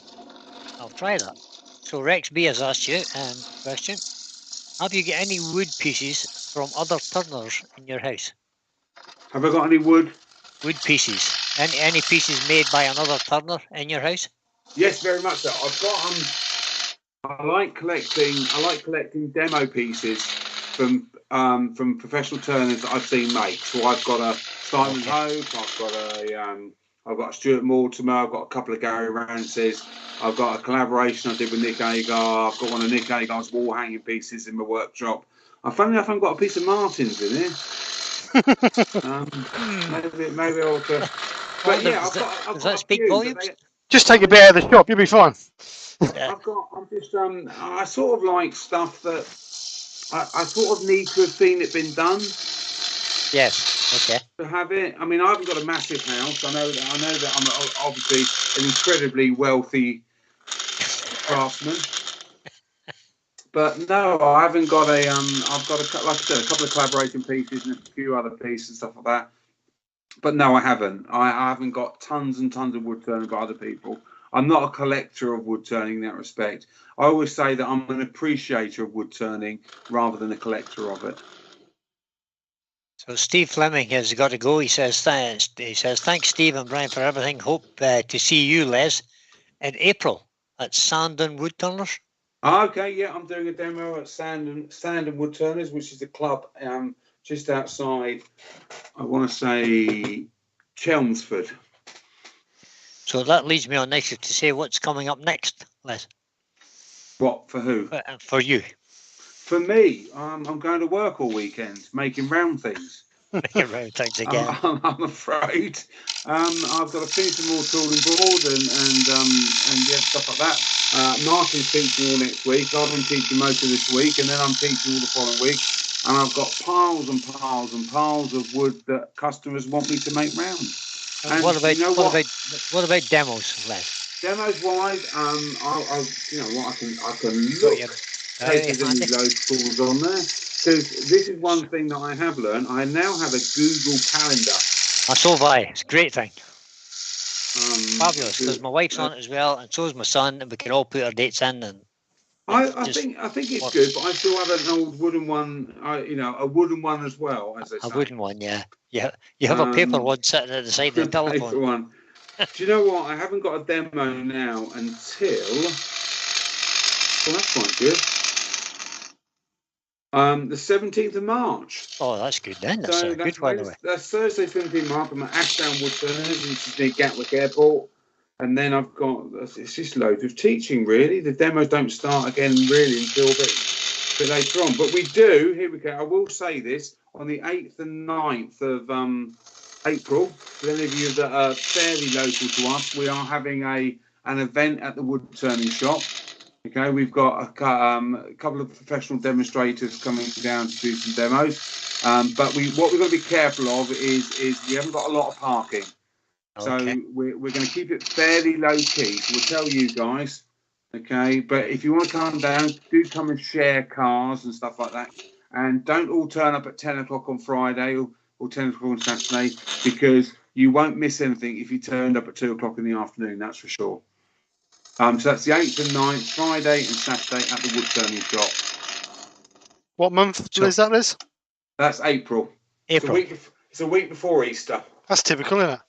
I'll try that. So Rex B has asked you question: have you got any wood pieces from other turners in your house? Have I got any wood pieces? Any pieces made by another turner in your house? Yes, very much so. I've got I like collecting demo pieces from professional turners that I've seen make. So I've got a Simon Hope, I've got a Stuart Mortimer, I've got a couple of Gary Rances, I've got a collaboration I did with Nick Agar, I've got one of Nick Agar's wall hanging pieces in my workshop. Funny enough, I've got a piece of Martin's in here. Maybe I'll. But yeah, does that speak volumes? Just take a bit out of the shop, you'll be fine. I sort of like stuff that I sort of need to have seen it been done. Yes. Okay. To have it. I mean, I haven't got a massive house. I know that I'm obviously an incredibly wealthy craftsman. But no, I haven't got a. I've got like I said, a couple of collaboration pieces and a few other pieces and stuff like that. But no, I haven't. I haven't got tons and tons of wood turning by other people. I'm not a collector of wood turning in that respect. I always say that I'm an appreciator of wood turning rather than a collector of it. So Steve Fleming has got to go. He says, thanks, Steve and Brian, for everything. Hope to see you, Les, in April at Sandon Wood Turners. Okay, yeah, I'm doing a demo at Sandon Wood Turners, which is the club just outside, I want to say, Chelmsford. So that leads me on next to say what's coming up next, Les. What, for who? For you. For me, I'm going to work all weekend, making round things. Making round things again. I'm afraid. I've got to finish some more tooling board and stuff like that. Martin's teaching all next week. I've been teaching most of this week, and then I'm teaching all the following week. And I've got piles and piles and piles of wood that customers want me to make round. And what about demos, Les? Demos wise, I can look. Take any load tools on there, because this is one thing that I have learned. I now have a Google Calendar. So have I. It's a great thing. Fabulous, good. because my wife's on it as well, and so is my son, and we can all put our dates in. And I think it's good, but I still have an old wooden one. A wooden one as well, as they say. A wooden one, yeah. You have a paper one sitting at the side of the telephone. Paper one. Do you know what? I haven't got a demo now until. Well, that's quite good. The 17th of March. Oh, that's good then. That's a good one. That's Thursday, 17th of March. I'm at Ashdown Woodturners, which is near Gatwick Airport. And then I've got, it's just loads of teaching, really. The demos don't start again, really, until a bit later on. But we do, here we go. I will say this, on the 8th and 9th of April, for any of you that are fairly local to us, we are having an event at the Woodturning shop. Okay, we've got a couple of professional demonstrators coming down to do some demos. But what we're going to be careful of is we haven't got a lot of parking. So we're going to keep it fairly low key. So we'll tell you guys, okay? But if you want to come down, do come and share cars and stuff like that. And don't all turn up at 10 o'clock on Friday or 10 o'clock on Saturday, because you won't miss anything if you turned up at 2 o'clock in the afternoon, that's for sure. So that's the 8th and 9th, Friday and Saturday at the Woodturning shop. What month is that, Liz? That's April. April. It's a week before Easter. That's typical, isn't it?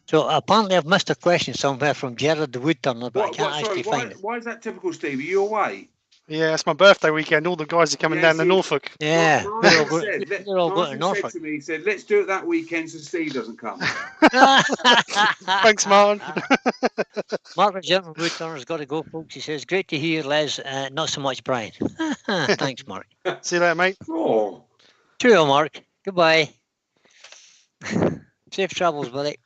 So apparently I've missed a question somewhere from Gerard the Woodturner, but I can't actually find it. Why is that typical, Steve? Are you away? Yeah, it's my birthday weekend. All the guys are coming down to Norfolk. Yeah, they're all going to Norfolk. Said to me, he said, let's do it that weekend so Steve doesn't come. Thanks, Martin. Mark the Gentleman Woodturner's got to go, folks. He says, great to hear, Les. Not so much Brian. Thanks, Mark. See you later, mate. Oh. Cheerio, Mark. Goodbye. Safe travels, buddy.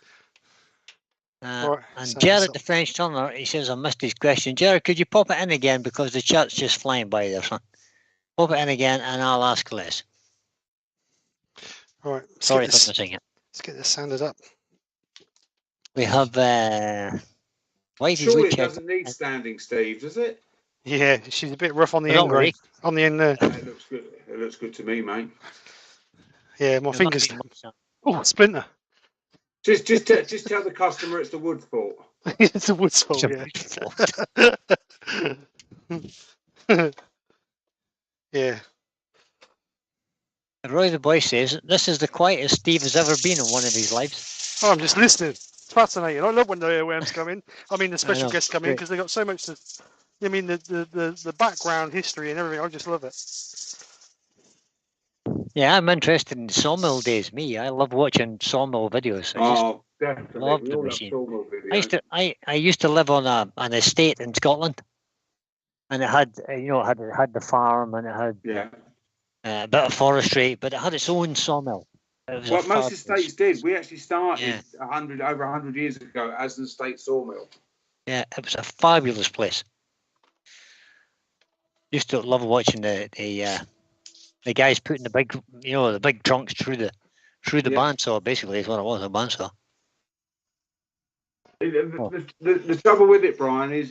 And Jared the French Turner, he says, I missed his question. Jared, could you pop it in again, because the chat's just flying by there, son. Pop it in again and I'll ask Les. All right. Sorry for missing it. Let's get this sounded up. We have Surely it doesn't need standing, Steve, does it? Yeah, she's a bit rough on the end, right? On the end there. It looks good. It looks good to me, mate. Yeah, my fingers. Oh, splinter. Just tell the customer it's the wood's fault. It's the wood's fault, yeah. Yeah. Roy the Boy says, this is the quietest Steve has ever been in one of his lives. Oh, I'm just listening. It's fascinating. I love when the earworms come in. I mean, the special guests come in, because they've got so much to... I mean, the background, history and everything. I just love it. Yeah, I'm interested in sawmill days. I love watching sawmill videos. Definitely. Love the machine. I used to live on an estate in Scotland, and it had the farm, and it had a bit of forestry, but it had its own sawmill. What most estates did. We actually started over 100 years ago as an estate sawmill. Yeah, it was a fabulous place. Used to love watching the guys putting the big trunks through the bandsaw. Basically, is what it was, a bandsaw. The trouble with it, Brian, is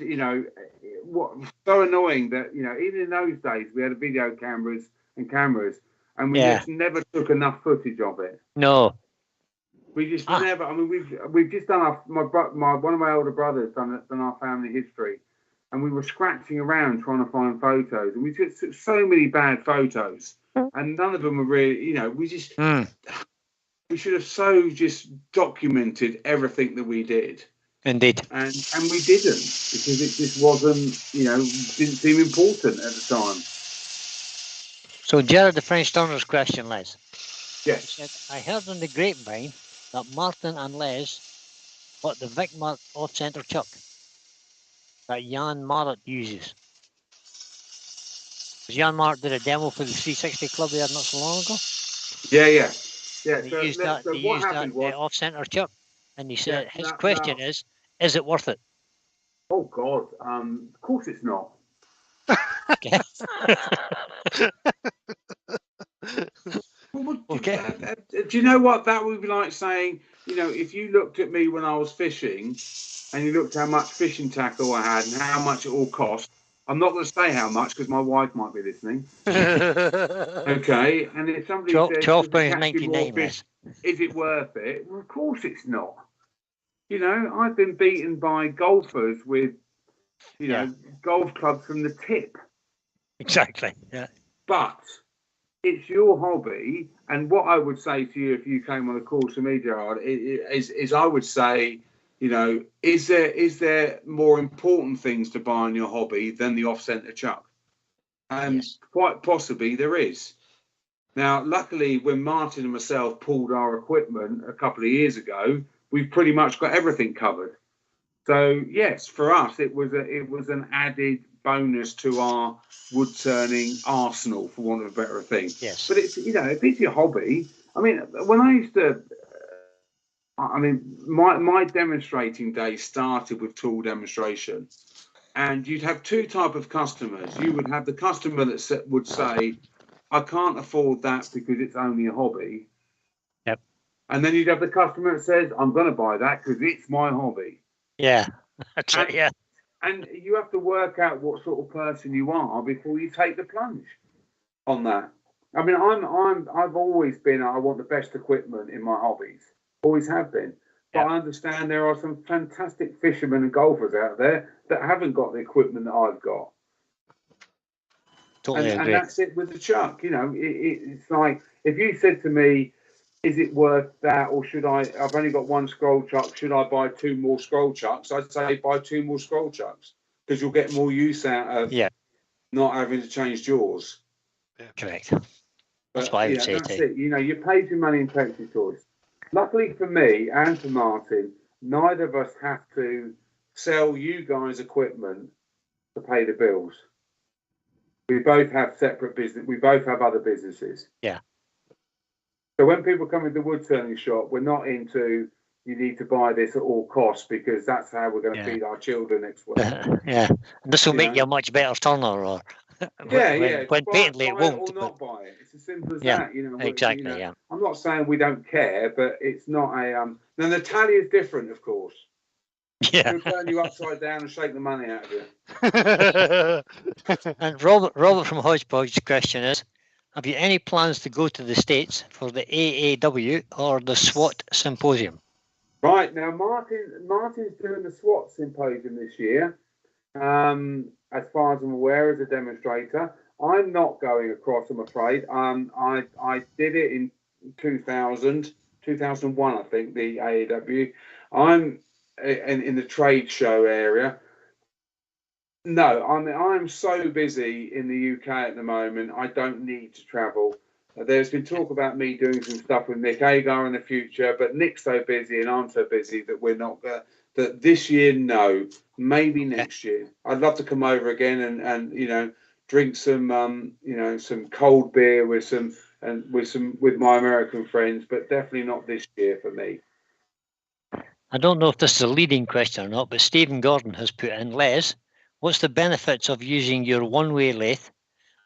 so annoying that even in those days we had video cameras, and we just never took enough footage of it. No, we just never. I mean, we've just done one of my older brothers done our family history, and we were scratching around trying to find photos, and we took so many bad photos, and none of them were really. We just we should have just documented everything that we did. Indeed. And we didn't, because it just wasn't, didn't seem important at the time. So Jared the French Turner's question, Les. Yes. He said, I heard on the grapevine that Martin and Les bought the Vicmart off-centre chuck that Jan Marat uses. Jan Marat did a demo for the 360 Club there not so long ago. Yeah. They used that off-centre chuck. And he said, his question is it worth it? Oh, God. Of course it's not. Okay. Okay. Do you know what that would be like saying, if you looked at me when I was fishing and you looked how much fishing tackle I had and how much it all cost, I'm not going to say how much because my wife might be listening. Okay. And if somebody said, £12.99. is it worth it? Well, of course it's not. You know, I've been beaten by golfers with, you know, golf clubs from the tip. Exactly. Yeah. But it's your hobby, and what I would say to you if you came on a course with me, Gerard, is I would say, you know, is there more important things to buy on your hobby than the off-centre chuck? And quite possibly there is. Now, luckily, when Martin and myself pulled our equipment a couple of years ago, we've pretty much got everything covered. So yes, for us, it was an added bonus to our wood turning arsenal, for want of a better thing. Yes. But it's, you know, if it's your hobby, I mean, when I used to, I mean, my demonstrating day started with tool demonstration, and you'd have two type of customers. You would have the customer that would say, I can't afford that because it's only a hobby. Yep. And then you'd have the customer that says, I'm going to buy that because it's my hobby. Yeah, that's right. Yeah. And you have to work out what sort of person you are before you take the plunge on that. I mean, I've always been, I want the best equipment in my hobbies. Always have been. But I understand there are some fantastic fishermen and golfers out there that haven't got the equipment that I've got. Totally agree. And that's it with the chuck. You know, it's like, if you said to me, is it worth that, or should I've only got one scroll chuck, should I buy 2 more scroll chucks? I'd say buy 2 more scroll chucks, because you'll get more use out of not having to change jaws. Yeah. Correct. That's what I would say that's too. it. You know, you paid your money and takes your choice. Luckily for me and for Martin, neither of us have to sell you guys equipment to pay the bills. We both have separate business. We both have other businesses. Yeah. So when people come into the wood turning shop, we're not into, you need to buy this at all costs because that's how we're going to feed our children next week. Yeah. And this will make you a much better turner, or when patently it won't. Or not buy it. It's as simple as that. You know. Exactly. You know, I'm not saying we don't care, but it's not a. Now the tally is different, of course. Yeah. We'll turn you upside down and shake the money out of you. And Robert from Hodgepodge's question is, have you any plans to go to the States for the AAW or the SWAT symposium? Right, now Martin's doing the SWAT symposium this year, as far as I'm aware, as a demonstrator. I'm not going across, I'm afraid. I did it in 2001, I think, the AAW. I'm in the trade show area. No, I'm so busy in the UK at the moment, I don't need to travel. There's been talk about me doing some stuff with Nick Agar in the future, but Nick's so busy and I'm so busy that we're not going to, that this year, no, maybe next year. I'd love to come over again and you know, drink some, you know, some cold beer with my American friends, but definitely not this year for me. I don't know if this is a leading question or not, but Stephen Gordon has put in, Les, what's the benefits of using your one-way lathe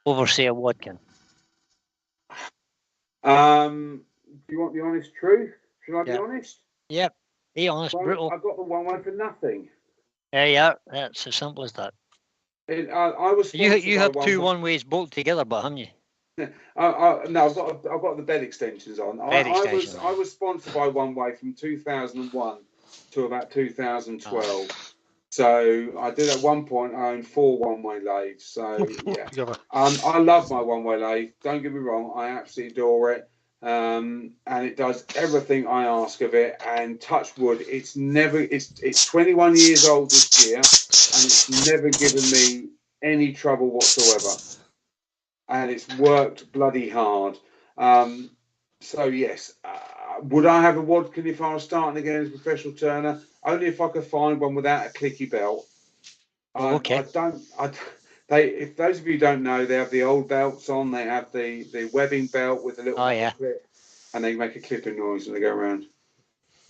over, say, a Wadkin? Do you want the honest truth? Should I be honest? Yep. Be honest, well, brutal. I got the one way for nothing. Yeah, that's as simple as that. I was. You have 2 one-ways bolted together, but haven't you? No, I've got the bed extensions on. I was sponsored by One Way from 2001 to about 2012. Oh. So I did at one point. I owned 4 one-way lathes. So yeah, I love my one-way lathe. Don't get me wrong. I absolutely adore it. And it does everything I ask of it. And touch wood, it's 21 years old this year, and it's never given me any trouble whatsoever. And it's worked bloody hard. So yes, would I have a Wadkin if I was starting again as a professional turner? Only if I could find one without a clicky belt. Okay. If those of you don't know, they have the old belts on. They have the webbing belt with a little clip, and they make a clipping noise when they go around.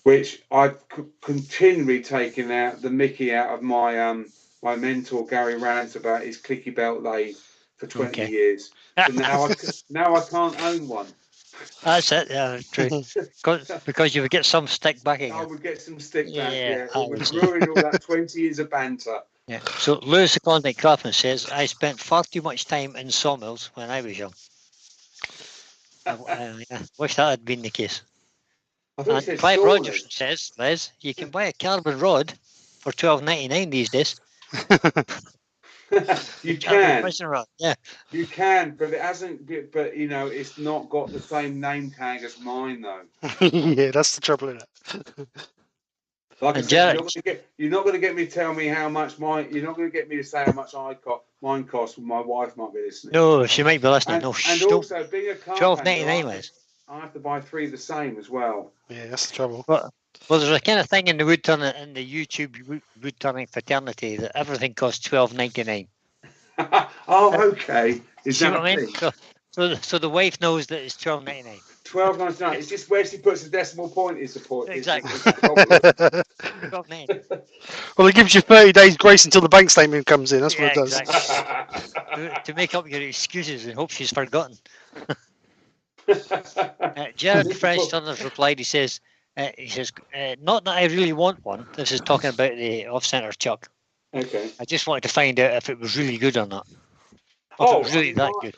Which I've continually taken out the Mickey out of my my mentor Gary Rance about his clicky belt lathe for 20 years. So now I can't own one. That's it. Yeah, true. Because you would get some stick back again. I would get some stick back. Yeah, it would ruin all that 20 years of banter. Yeah. So Lewis the Convict Craftsman says, I spent far too much time in sawmills when I was young. Wish that had been the case. I thought And it said Clive sawners. Rogers says, Les, you can buy a carbon rod for $12.99 these days. You Carbon can. pressing rod. Yeah. You can, but it hasn't. But you know, it's not got the same name tag as mine, though. Yeah, that's the trouble in it. Like I And said, Jared, you're not going to get me to tell me how much you're not going to get me to say how much mine costs. When my wife might be listening. no, she might be listening. And, No, and don't. also, being a carpenter, $12.99, Les. I have to buy 3 of the same as well. Yeah, that's the trouble. Well, there's a kind of thing in the YouTube wood turning fraternity that everything costs $12.99. Oh, okay. Is See that what I mean? thing? So the wife knows that it's $12.99. $12.99. It's just where she puts the decimal point is the point. Exactly. Is the problem. $12.99. Well, it gives you 30 days grace until the bank statement comes in. That's what it Yeah, does. exactly. to make up your excuses and hope she's forgotten. Jared French Turner's replied. He says, not that I really want one. This is talking about the off-center chuck. Okay. I just wanted to find out if it was really good or not. If it was really that good.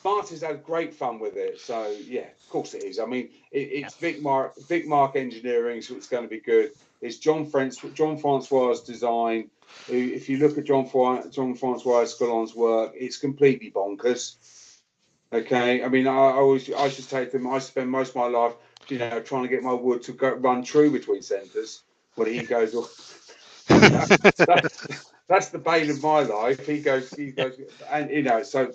Martin's had great fun with it, so yeah, of course it is. I mean, it's Vic Mark Engineering, so it's going to be good. It's John Francois' design. If you look at John Francois Scalon's work, it's completely bonkers. Okay, I mean, I should say to him, I spend most of my life, trying to get my wood to run true between centres. When he goes, that's the bane of my life. He goes, and so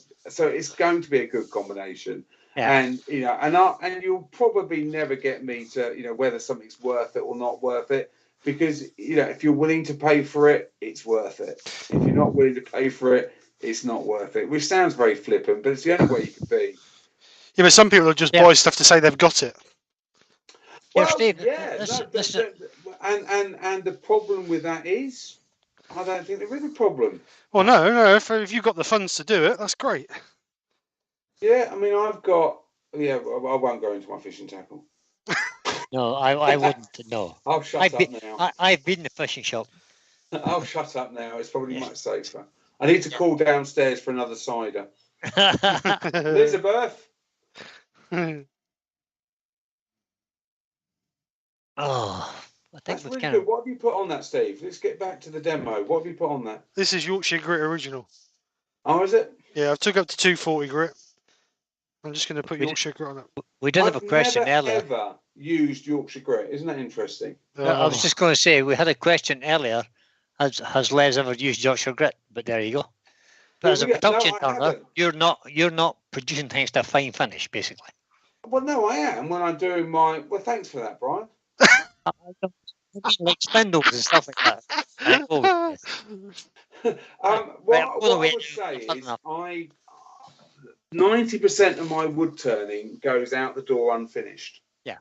it's going to be a good combination. Yeah. And and you'll probably never get me to whether something's worth it or not worth it, because if you're willing to pay for it, it's worth it. If you're not willing to pay for it, it's not worth it. Which sounds very flippant, but it's the only way you can be. Yeah, but some people will just buy stuff to say they've got it. Well, Steve, yeah, and the problem with that is, I don't think there is a problem. Well, no. If you've got the funds to do it, that's great. Yeah, I mean, I've got. Yeah, I won't go into my fishing tackle. No, I wouldn't. No. I'll shut up now. I've been in the fishing shop. I'll shut up now. It's probably much safer. I need to call downstairs for another cider. Elizabeth. Oh, I think That's really good. What have you put on that, Steve? Let's get back to the demo. What have you put on that? This is Yorkshire Grit Original. Oh, is it? Yeah, I've took up to 240 grit. I'm just going to put Yorkshire Grit on it. We did have a question earlier. I've never used Yorkshire Grit. Isn't that interesting? I was just going to say, we had a question earlier. Has Les ever used Yorkshire Grit? But there you go. But as a production turner, you're not producing things to a fine finish, basically. Well, no, I am when I'm doing my. Well, thanks for that, Brian. Like spindles and stuff like that. What I would say is, 90% of my wood turning goes out the door unfinished. Yeah,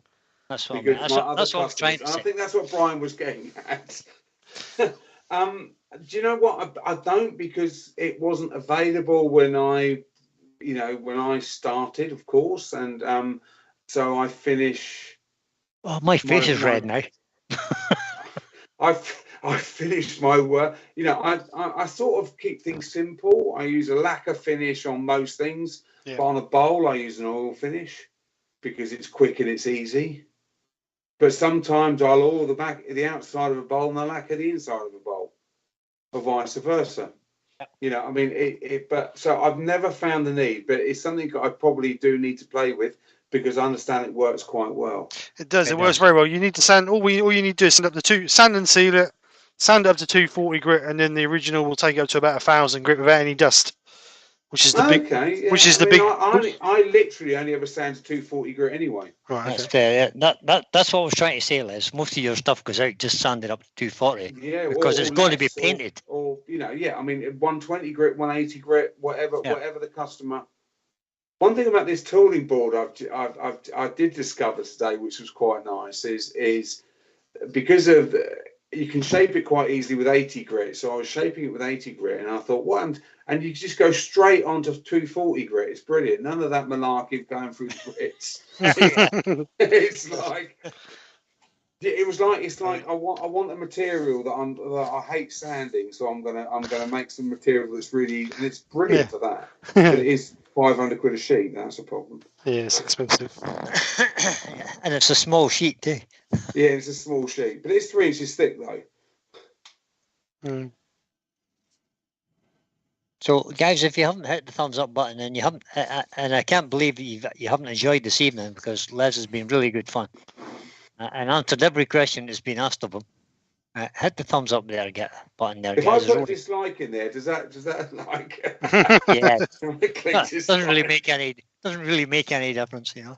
that's what that's what I'm trying to say. I think that's what Brian was getting at. Do you know what? I don't, because it wasn't available when I started, of course, and so I finish. Oh, my face is red now. I finished my work. I sort of keep things simple. I use a lacquer finish on most things, but on a bowl I use an oil finish because it's quick and it's easy. But sometimes I'll oil the outside of a bowl and I lacquer the inside of a bowl, or vice versa. I mean, but so I've never found the need, but it's something I probably do need to play with, because I understand it works quite well. It does. It works very well. You need to sand. All you need to do is sand and seal it, sand it up to 240 grit, and then the original will take it up to about 1,000 grit without any dust, which is the big. Okay. Yeah. Which is the big. I literally only ever sand to 240 grit anyway. Right. That's fair. Yeah. That's what I was trying to say, Les. Most of your stuff goes out just sanded up to 240. Yeah. Because it's going to be painted. Or I mean, 120 grit, 180 grit, whatever the customer. One thing about this tooling board I did discover today, which was quite nice, is because of you can shape it quite easily with 80 grit. So I was shaping it with 80 grit, and I thought, and you just go straight onto 240 grit. It's brilliant. None of that malarkey going through the grits. It's like I want a material that I hate sanding, so I'm gonna make some material that's really, and it's brilliant for that. But £500 a sheet. That's a problem. Yeah, it's expensive. And it's a small sheet too. Yeah, it's a small sheet, but it's 3 inches thick though. Mm. So, guys, if you haven't hit the thumbs up button and you haven't, and I can't believe you haven't enjoyed this evening, because Les has been really good fun and answered every question that's been asked of him. Hit the thumbs up there, get button there, If guys. I put a dislike in there, does that like? Yeah, click doesn't really make any difference, you know.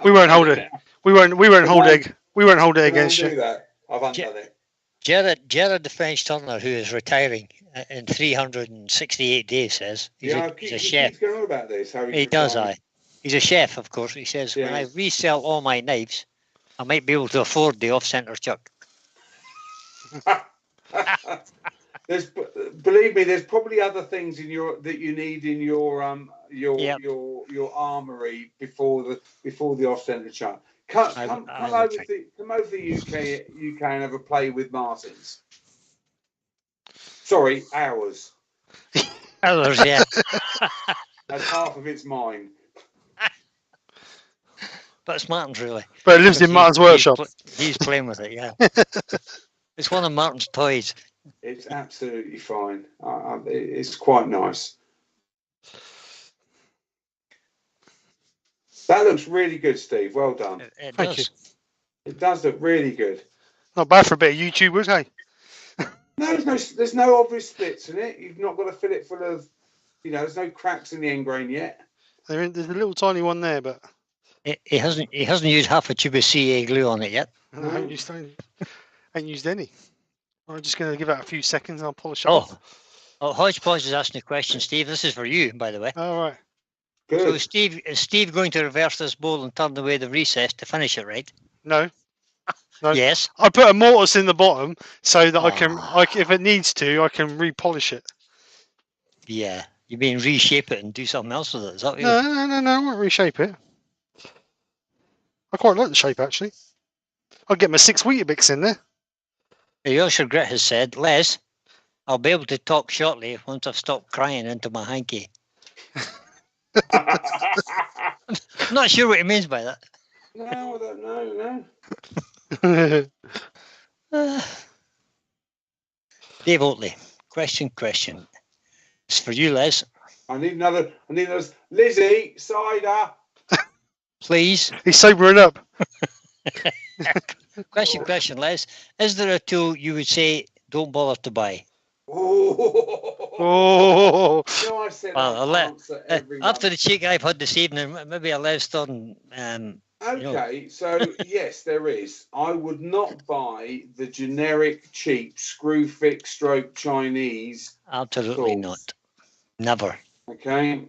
We won't hold it. We won't hold it. We won't hold it against do you. that. I've undone it. Jared the French turner, who is retiring in 368 days, says he's a chef. He's going on about this. How He does, he's a chef, of course. He says, when I resell all my knives, I might be able to afford the off-center chuck. Believe me, there's probably other things in that you need in your armory before the off-center chuck. Come over to the UK and have a play with Martins. Sorry, ours. Ours, yeah. And half of it's mine. But it's Martin's, really. But it lives in Martin's workshop. He's playing with it, yeah. It's one of Martin's toys. It's absolutely fine. It's quite nice. That looks really good, Steve. Well done. Thank you. It does look really good. Not bad for a bit of YouTube, would hey? No, there's no obvious splits in it. You've not got to fill it full of, there's no cracks in the end grain yet. There's a little tiny one there, but he hasn't used half a tube of CA glue on it yet. I haven't used any. I'm just going to give it a few seconds and I'll polish it off. Oh, Hodgepodge is asking a question, Steve. This is for you, by the way. All right. Good. So, is Steve going to reverse this bowl and turn away the recess to finish it, right? No. Yes. I put a mortise in the bottom so that I can, if it needs to, I can repolish it. Yeah. You mean reshape it and do something else with it? Is that No, I won't reshape it. I quite like the shape, actually. I'll get my 6 Weetabix in there. The Yorkshire Grit has said, Les, I'll be able to talk shortly once I've stopped crying into my hanky. I'm not sure what he means by that. No, I don't know. Dave Oatley, question. It's for you, Les. I need another. Lizzie, cider. Please. He's sobering up. Question, Les. Is there a tool you would say don't bother to buy? Oh. I said after the cheek I've had this evening, maybe a Les Thorne. Okay, so yes, there is. I would not buy the generic, cheap, screw fix stroke Chinese. Absolutely tools. not. Never. Okay,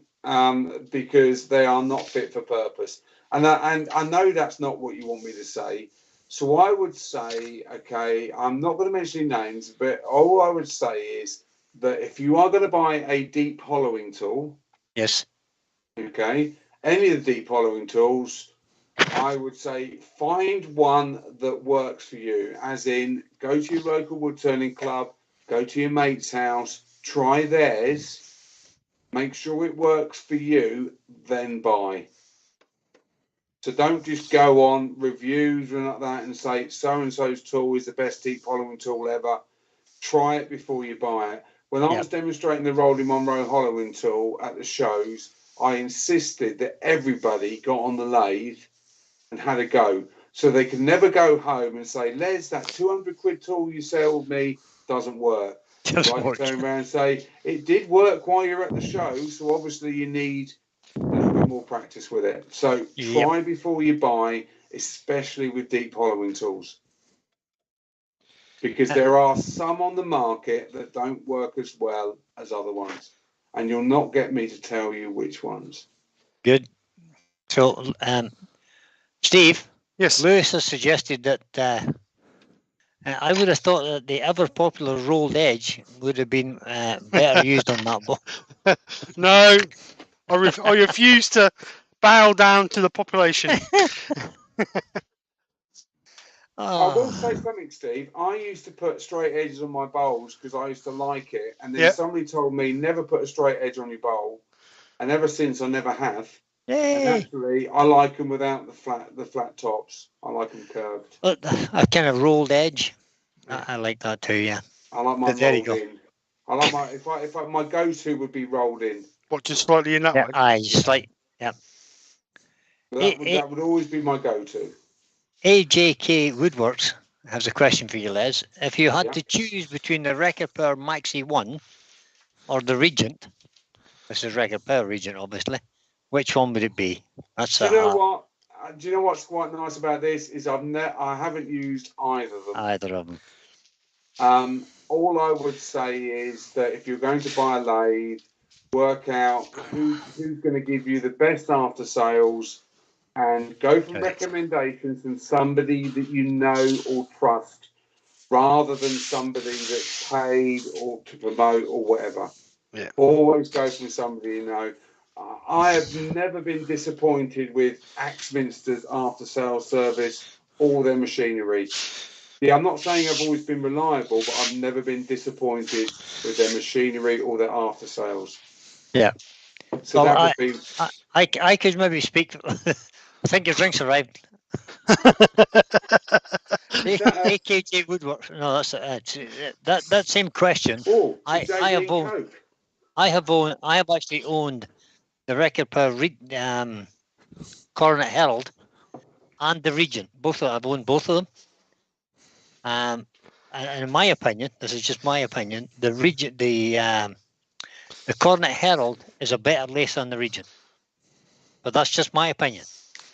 because they are not fit for purpose. And I know that's not what you want me to say. So I would say, okay, I'm not going to mention names, but all I would say is that if you are going to buy a deep hollowing tool, yes, okay, any of the deep hollowing tools, I would say find one that works for you, as in go to your local woodturning club, go to your mate's house, try theirs, make sure it works for you, then buy. So don't just go on reviews and like that and say so-and-so's tool is the best deep hollowing tool ever. Try it before you buy it. When I was demonstrating the Rolling Monroe hollowing tool at the shows, I insisted that everybody got on the lathe and had a go. So they could never go home and say, Les, that 200 quid tool you sold me doesn't work. So I could turn around and say, it did work while you're at the show, so obviously you need a little bit more practice with it. So try before you buy, especially with deep hollowing tools. Because there are some on the market that don't work as well as other ones. And you'll not get me to tell you which ones. Good. So, Steve? Yes. Lewis has suggested that I would have thought that the ever-popular rolled edge would have been better used on that ball. No, I refuse to bow down to the population. I will say Oh, something, Steve. I used to put straight edges on my bowls because I used to like it, and then Yeah. somebody told me never put a straight edge on your bowl, and ever since I never have. And yay! actually, I like them without the flat tops. I like them curved. Look, a kind of rolled edge. Yeah. I like that too. Yeah. I like my But there you rolled go. in. I like my if I my go-to would be rolled in. What, just slightly in that Yeah. way? Aye, just like That would always be my go-to. AJK Woodworks has a question for you, Les. If you had Yeah. to choose between the Record Power Maxi 1 or the Regent, this is Record Power Regent, obviously, which one would it be? That's Do you know what? Do you know what's quite nice about this is I haven't used either of them. Either of them. All I would say is that if you're going to buy a lathe, work out who's going to give you the best after sales, and go for Correct. recommendations from somebody that you know or trust, rather than somebody that's paid or to promote or whatever. Yeah. Always go from somebody you know. I have never been disappointed with Axminster's after sales service or their machinery. Yeah, I'm not saying I've always been reliable, but I've never been disappointed with their machinery or their after sales. Yeah. So Well, that would be. I could maybe speak. I think your drinks arrived. AKJ Woodworks. No, that's that same question. Oh, I JD have and owned. Coke. I have actually owned the Record Power Coronet Herald and the Regent. I've owned both of them. And in my opinion, this is just my opinion, the Regent, the Coronet Herald is a better lace than the Regent. But that's just my opinion.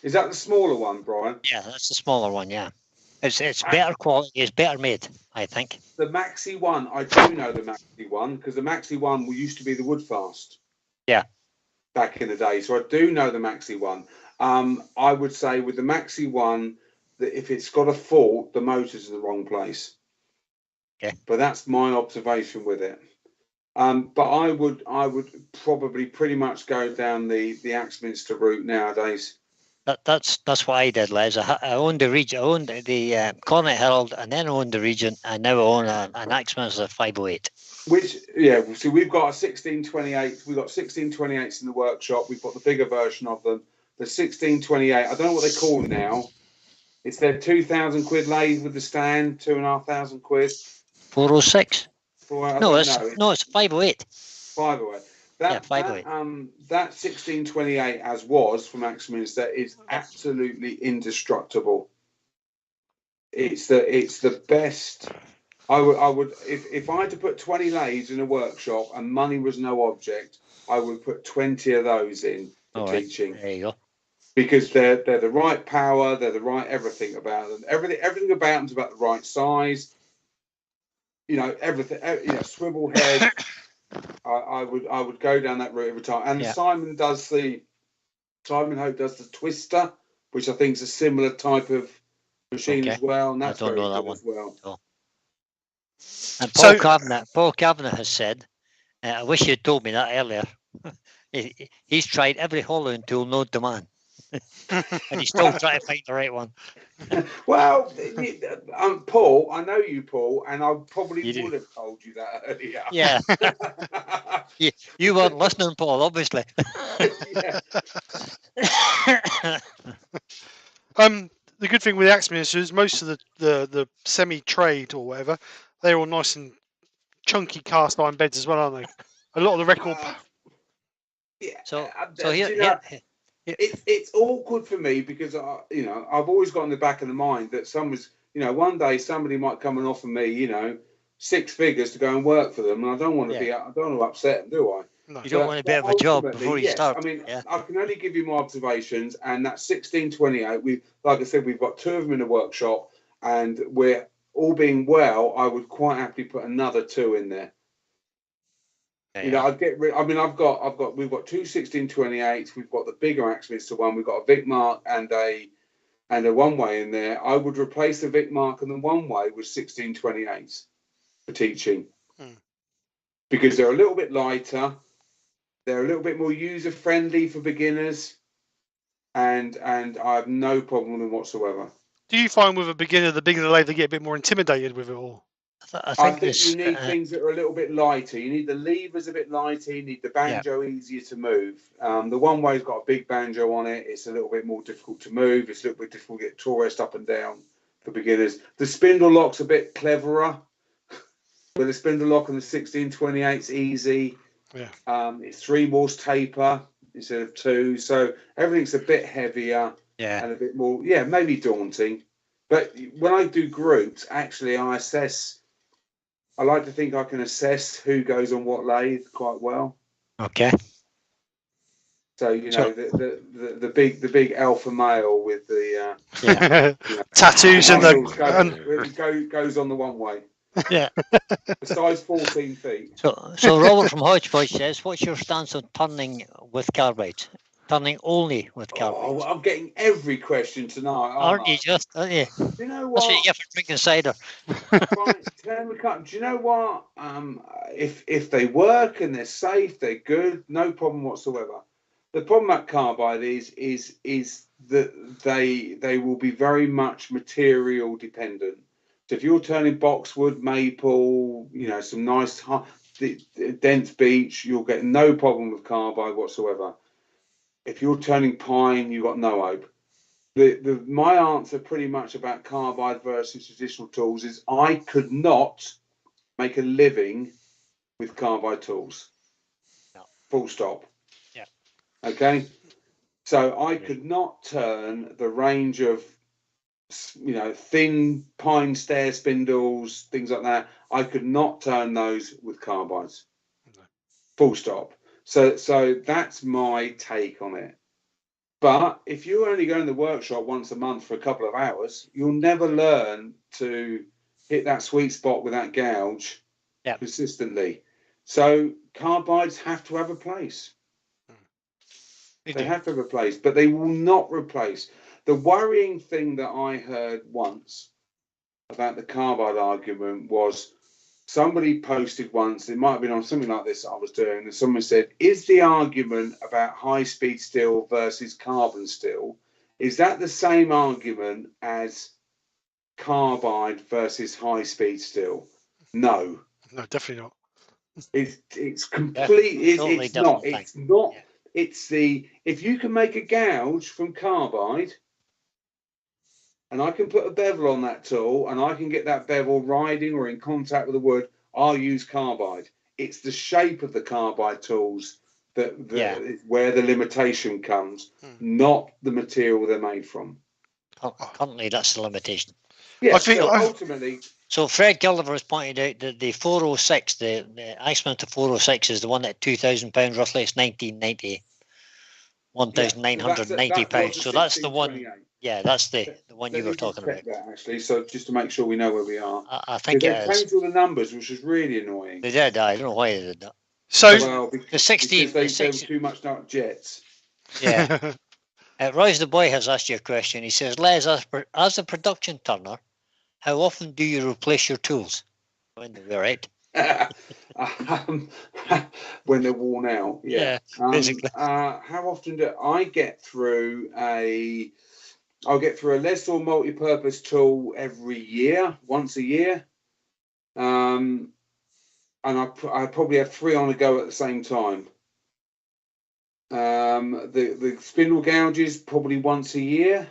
Is that the smaller one, Brian? Yeah, that's the smaller one. Yeah, it's better quality. It's better made, I think. The Maxi one, I do know the Maxi one because the Maxi one used to be the Woodfast. Yeah. Back in the day, so I do know the Maxi one. I would say with the Maxi one that if it's got a fault, the motor's in the wrong place. Okay. But that's my observation with it. But I would probably pretty much go down the Axminster route nowadays. That's what I did, Les. I owned the Regent, I owned the Coronet Herald, and then I owned the Regent, and now I own an Axminster 508. Which, yeah, see, we've got a 1628. We've got 1628s in the workshop. We've got the bigger version of them. The 1628. I don't know what they call them now. It's their 2,000 quid lathe with the stand, 2,500 quid. 406. No, it's 508. 508. Yeah, 508. That 1628 as was from Axminster is absolutely indestructible. It's the best. I would if I had to put 20 lathes in a workshop and money was no object, I would put 20 of those in for teaching. There you go. Because they're the right power, they're the right everything about them. Everything about them's about the right size. You know, everything. You know, swivel head. I would go down that route every time. And Simon Hope does the Twister, which I think is a similar type of machine as well, and that's very good as well. Oh. And Paul Kavanagh has said, I wish you had told me that earlier. He's tried every hollowing tool known to man. And he's still trying to find the right one. Well, Paul, I know you, Paul, and I probably would have told you that earlier. Yeah. you weren't listening, Paul, obviously. The good thing with the Axminster is most of the semi-trade or whatever, they're all nice and chunky cast iron beds as well, aren't they? A lot of the record. It's awkward for me because I've always got in the back of the mind that one day somebody might come and offer me 6 figures to go and work for them, and I don't want to I don't want to upset them, do I? No. You don't want a bit of a job before you start. I mean, I can only give you my observations, and that 1628. Like I said, we've got 2 of them in the workshop, and we're all being well. I would quite happily put another 2 in there. I'd get rid. I mean, we've got 2 1628s. We've got the bigger Axminster one. We've got a Vic Mark and a one way in there. I would replace the Vic Mark and the one way with 1628s for teaching because they're a little bit lighter. They're a little bit more user friendly for beginners, and I have no problem with them whatsoever. Do you find with a beginner, the bigger the lathe, they get a bit more intimidated with it all? I I think think it's, you need things that are a little bit lighter. You need the levers a bit lighter. You need the banjo easier to move. The one way's got a big banjo on it. It's a little bit more difficult to move. It's a little bit difficult to get tourist up and down for beginners. The spindle lock's a bit cleverer. With the spindle lock on the 1628's easy. Yeah. It's 3 Morse taper instead of 2. So everything's a bit heavier and a bit more, maybe daunting. But when I do groups, actually, I like to think I can assess who goes on what lathe quite well. Okay. So you know the big alpha male with the tattoos and goes on the one way. Yeah. The size 14 feet. So Robert from Hodgepodge says, "What's your stance on turning with carbide? Turning only with carbide?" Oh, I'm getting every question tonight. Aren't you just? Aren't you? You know That's what? what you get for drinking cider. Right, do you know what? If they work and they're safe, they're good, no problem whatsoever. The problem at carbide is that they will be very much material dependent. So if you're turning boxwood, maple, some nice dense beech, you'll get no problem with carbide whatsoever. If you're turning pine, you've got no hope. My answer pretty much about carbide versus traditional tools is I could not make a living with carbide tools. No. Full stop. Yeah. Okay. So I could not turn the range of thin pine stair spindles, things like that. I could not turn those with carbides. No. Full stop. So that's my take on it. But if you only go in the workshop once a month for a couple of hours, you'll never learn to hit that sweet spot with that gouge consistently. So carbides have to have a place. They have to have a place, but they will not replace. The worrying thing that I heard once about the carbide argument was somebody posted once, it might have been on something like this that I was doing, and someone said, is the argument about high-speed steel versus carbon steel, is that the same argument as carbide versus high-speed steel? No. No, definitely not. It's completely, totally it's not. thing. It's not. Yeah. It's if you can make a gouge from carbide, and I can put a bevel on that tool, and I can get that bevel riding or in contact with the wood, I'll use carbide. It's the shape of the carbide tools that where the limitation comes, not the material they're made from. Currently, that's the limitation. Yeah, ultimately. So Fred Gilliver has pointed out that the 406, the Iceman to 406 is the one at £2,000 roughly. It's 1990, £1,990. So that's the one. Yeah, that's the one you were talking about. That, actually, so just to make sure we know where we are. I think it is. They changed all the numbers, which was really annoying. They did. I don't know why they did that. So the 60, because they were too much like jets. Yeah. Royce the Boy has asked you a question. He says, Les, as a production turner, how often do you replace your tools? When they wear out. When they're worn out. Yeah. Basically. How often do I get through I'll get through a Les Thorne multi-purpose tool every year, once a year. And I probably have 3 on the go at the same time. The spindle gouges probably once a year,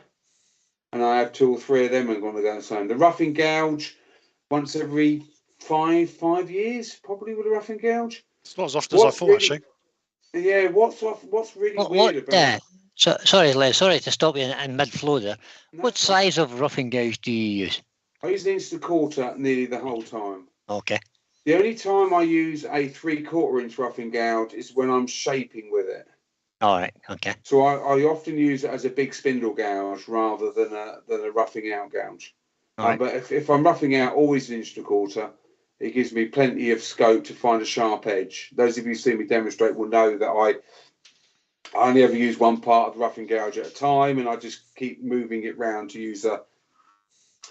and I have 2 or 3 of them are going to go the same. The roughing gouge once every 5 years, probably with a roughing gouge. It's not as often as I thought, actually. Yeah, what's really weird about it? Sorry, Les, sorry to stop you in mid-flow there. What size of roughing gouge do you use? I use an 1/4 nearly the whole time. Okay. The only time I use a 3/4 inch roughing gouge is when I'm shaping with it. All right. Okay. So I often use it as a big spindle gouge rather than a roughing out gouge. Right. But if I'm roughing out always an 1/4 inch, it gives me plenty of scope to find a sharp edge. Those of you who see me demonstrate will know that I only ever use one part of the roughing gouge at a time, and I just keep moving it round to use a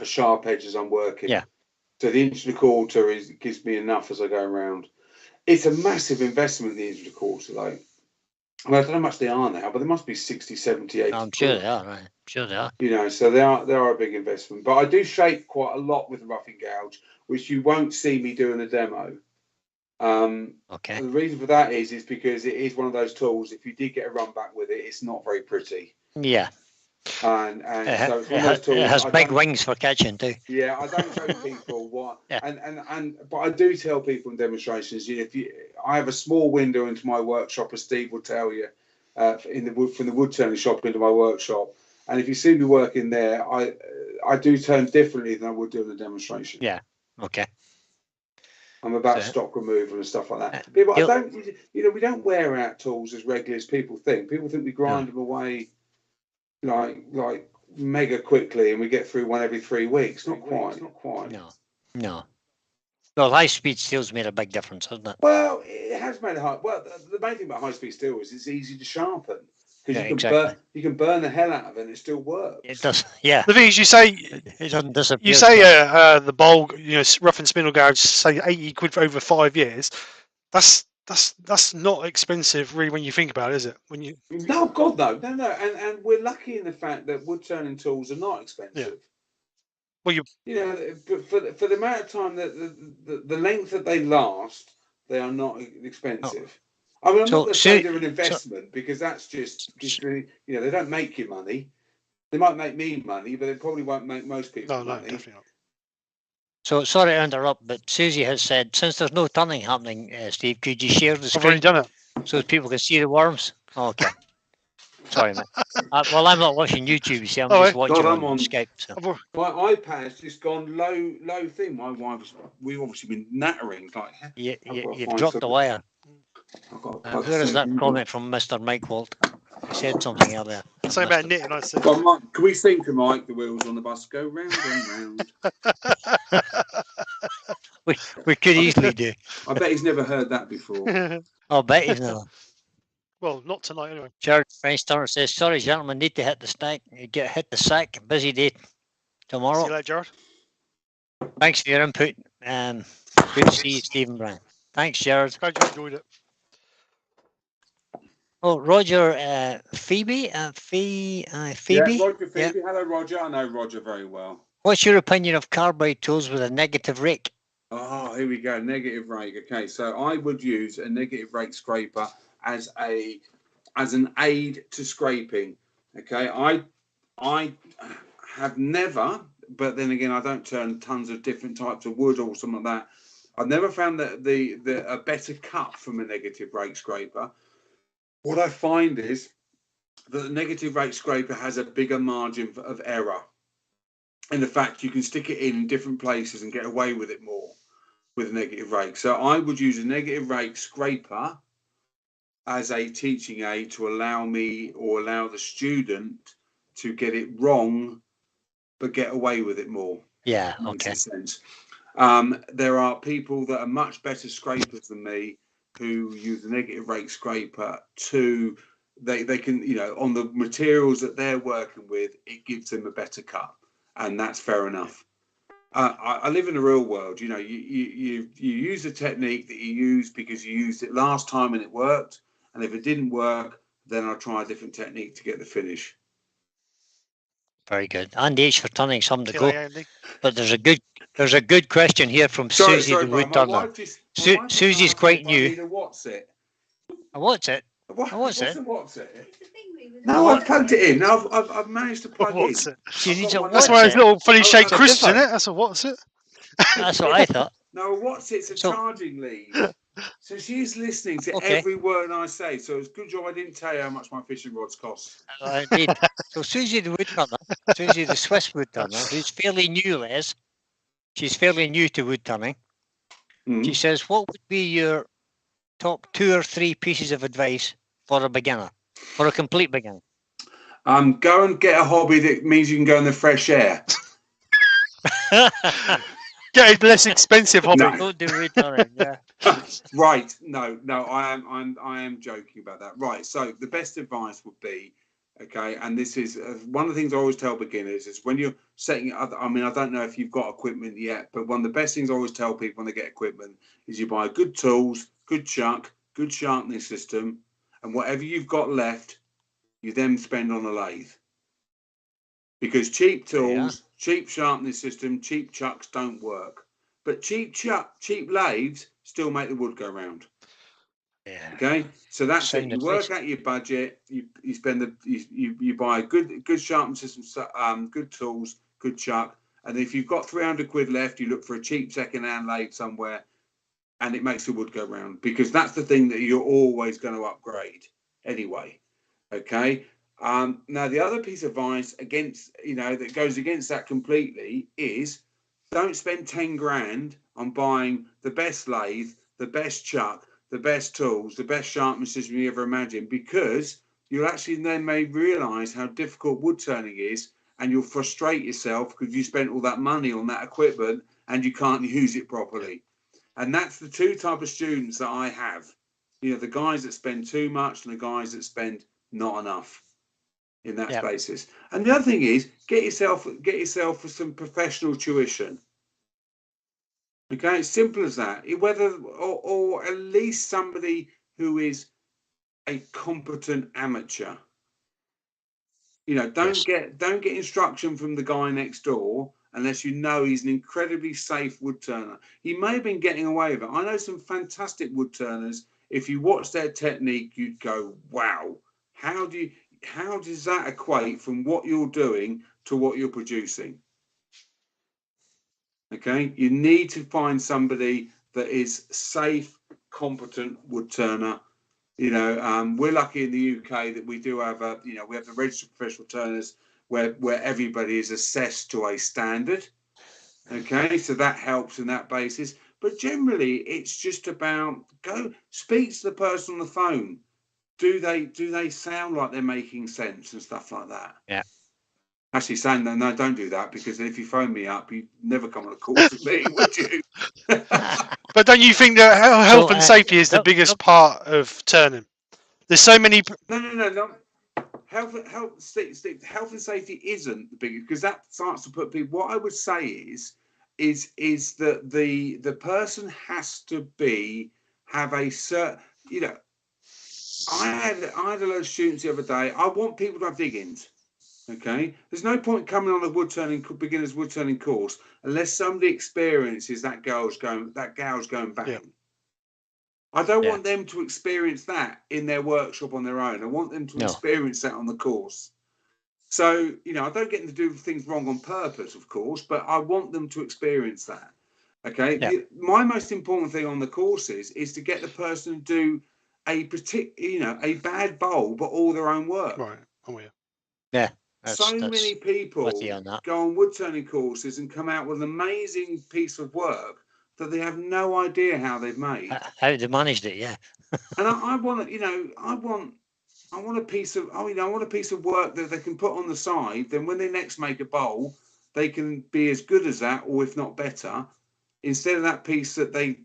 sharp edge as I'm working. Yeah. So the 1/4 inch gives me enough as I go around. It's a massive investment, the 1/4 inch though. I don't know how much they are now, but they must be 60, 70, 80. I'm sure they are, right? I'm sure they are. So they are a big investment. But I do shape quite a lot with the roughing gouge, which you won't see me do in a demo. Okay. The reason for that is because it is one of those tools. If you did get a run back with it, it's not very pretty. Yeah. And so it's one of those tools. It has big wings for catching too. Yeah, I don't show people what. Yeah. But I do tell people in demonstrations. I have a small window into my workshop, as Steve will tell you, from the woodturning shop into my workshop. And if you see me working there, I do turn differently than I would do in a demonstration. Yeah. Okay. I'm about stock removal and stuff like that. People, I don't. We don't wear out tools as regularly as people think. People think we grind them away like mega quickly, and we get through one every 3 weeks. Not quite. No. Well, high speed steel's made a big difference, hasn't it? Well, it has made a high. Well, the main thing about high speed steel is it's easy to sharpen because you can burn the hell out of it and it still works. It does. Yeah. The thing is, you say it doesn't disappear. You say the bulk, rough and spindle gouge, say 80 quid for over 5 years. That's not expensive, really, when you think about it, is it? No, God, no. And we're lucky in the fact that wood turning tools are not expensive. Yeah. Well, but for the amount of time that the length that they last, they are not expensive. I mean, I'm not going to say they're an investment because that's just really, they don't make you money. They might make me money, but they probably won't make most people money. No, definitely not. So, sorry to interrupt, but Susie has said, since there's no turning happening, Steve, could you share the screen? I've already done it. So that people can see the worms? Oh, okay. Sorry, mate. Well, I'm not watching YouTube, you see. I'm just watching on Skype. So. My iPad's just gone low thing. My wife's, we've obviously been nattering. You've dropped the wire. Where is that comment from Mr. Mike Walt? He said something earlier. Something about knitting, I said. Well, Mike, can we sing to Mike, the wheels on the bus go round and round? we could easily do. I bet he's never heard that before. I'll bet he's never. Well, not tonight anyway. Jared French Turner says, sorry, gentlemen, need to hit the sack. Busy day tomorrow. See you later, Jared. Thanks for your input. Good to see you, Stephen Brown. Thanks, Jared. Glad you enjoyed it. Oh, Roger, Phoebe? Phoebe? Yeah, Roger, Phoebe. Yeah. Hello, Roger. I know Roger very well. What's your opinion of carbide tools with a negative rake? Oh, here we go. Negative rake. Okay, so I would use a negative rake scraper as an aid to scraping. Okay, I have never, but then again, I don't turn tons of different types of wood or something like that. I've never found that a better cut from a negative rake scraper. What I find is that the negative rake scraper has a bigger margin of error. In the fact, you can stick it in different places and get away with it more with a negative rake. So I would use a negative rake scraper as a teaching aid to allow me or allow the student to get it wrong, but get away with it more. Yeah, okay. Makes sense. There are people that are much better scrapers than me who use a negative rake scraper to they can on the materials that they're working with, it gives them a better cut, and that's fair enough. I live in the real world. You use the technique that you used because you used it last time and it worked, and if it didn't work, then I'll try a different technique to get the finish. Very good. Andy H for turning some to go. But there's a good question here from Susie the wood turner. Susie's quite new. What's it? What's it? What's it? No, I've plugged it in. No, I've managed to plug in. She needs a That's why it's little funny shaped crisps in it. That's a what's it? That's what I thought. No, what's it? It's a charging lead. So she's listening to every word I say. So it's a good job I didn't tell you how much my fishing rods cost. Indeed. So Susie the wood turner, Susie the Swiss wood turner, who's fairly new, Les. She's fairly new to wood turning. Mm-hmm. She says, what would be your top 2 or 3 pieces of advice for a beginner, for a complete beginner? Go and get a hobby that means you can go in the fresh air. Get a less expensive hobby. No. Don't do wood turning, yeah. Right. No, I am joking about that. Right. So the best advice would be, okay, and this is one of the things I always tell beginners is when you're setting it up. I mean, I don't know if you've got equipment yet, but one of the best things I always tell people when they get equipment is you buy good tools, good chuck, good sharpening system, and whatever you've got left, you then spend on a lathe. Because cheap tools, cheap sharpening system, cheap chucks don't work. But cheap lathes still make the wood go round. Yeah. Okay, so that's it. Sound You work out your budget. You spend you buy a good sharpening system, good tools, good chuck, and if you've got 300 quid left, you look for a cheap second-hand lathe somewhere, and it makes the wood go round, because that's the thing that you're always going to upgrade anyway. Okay. Now the other piece of advice against, that goes against that completely is, don't spend 10 grand on buying the best lathe, the best chuck, the best tools, the best sharpening system you ever imagined, because you'll actually then may realize how difficult wood turning is, and you'll frustrate yourself because you spent all that money on that equipment and you can't use it properly. And that's the two type of students that I have. The guys that spend too much and the guys that spend not enough in that basis. And the other thing is, get yourself for some professional tuition. Okay, it's simple as that. Whether or at least somebody who is a competent amateur. Don't get instruction from the guy next door unless you know he's an incredibly safe wood turner. He may have been getting away with it. I know some fantastic wood turners. If you watch their technique, you'd go, wow, how does that equate from what you're doing to what you're producing? Okay, you need to find somebody that is safe, competent wood turner. We're lucky in the UK that we do have we have the registered professional turners where everybody is assessed to a standard. Okay, so that helps in that basis. But generally, it's just about go speak to the person on the phone. Do they sound like they're making sense and stuff like that? Yeah. Actually, saying no, don't do that, because if you phone me up, you'd never come on a course with me, would you? But don't you think that health and safety is the biggest part of turning? There's so many. No. Health and safety isn't the biggest, because that starts to put people. What I would say is that the person has to have a certain. I had a lot of students the other day. I want people to have dig-ins. Okay, there's no point coming on a beginner's wood turning course unless somebody experiences that gal's going bang. Yeah. I don't want them to experience that in their workshop on their own. I want them to experience that on the course. So, I don't get them to do things wrong on purpose, of course, but I want them to experience that. Okay. Yeah. My most important thing on the courses is to get the person to do a bad bowl, but all their own work. Right. Oh yeah. Yeah. So many people go on wood turning courses and come out with an amazing piece of work that they have no idea how they've made. How they managed it, yeah. And I want a piece of work that they can put on the side. Then when they next make a bowl, they can be as good as that, or if not better, instead of that piece that they,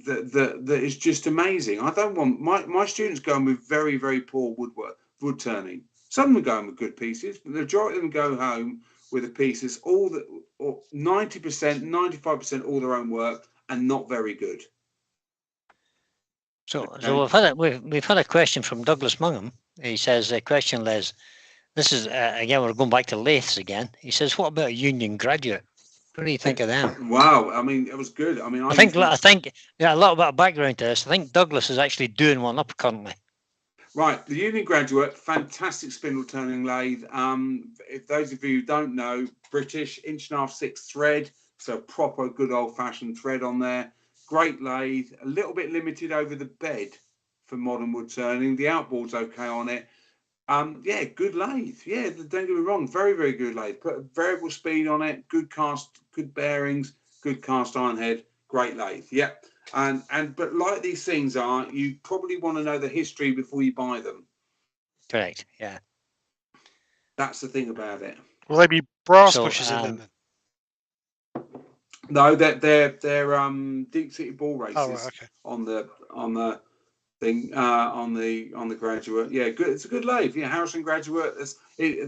that is just amazing. I don't want my students going with very, very poor wood turning. Some of them go home with good pieces, but the majority of them go home with the pieces, or 90%, 95% all their own work, and not very good. So we've had a question from Douglas Mungham. He says, question, Les. This is again, we're going back to lathes again. He says, what about a union graduate? What do you think of them? Wow, I mean, it was good. I mean, I think a little bit of background to this. I think Douglas is actually doing one up currently. Right, the union graduate, fantastic spindle turning lathe. If those of you who don't know, British 1.5" thread, so proper good old fashioned thread on there. Great lathe, a little bit limited over the bed for modern wood turning. The outboard's okay on it. Yeah, good lathe. Yeah, don't get me wrong, very, very good lathe. Put a variable speed on it, good cast, good bearings, good cast iron head, great lathe. Yeah. But like these things are, you probably want to know the history before you buy them. Correct. Yeah. That's the thing about it. Will they be brass bushes in them then? No, they're deep seated ball races. Oh, right, okay. on the thing on the graduate. Yeah, good. It's a good lathe. Yeah, Harrison graduate.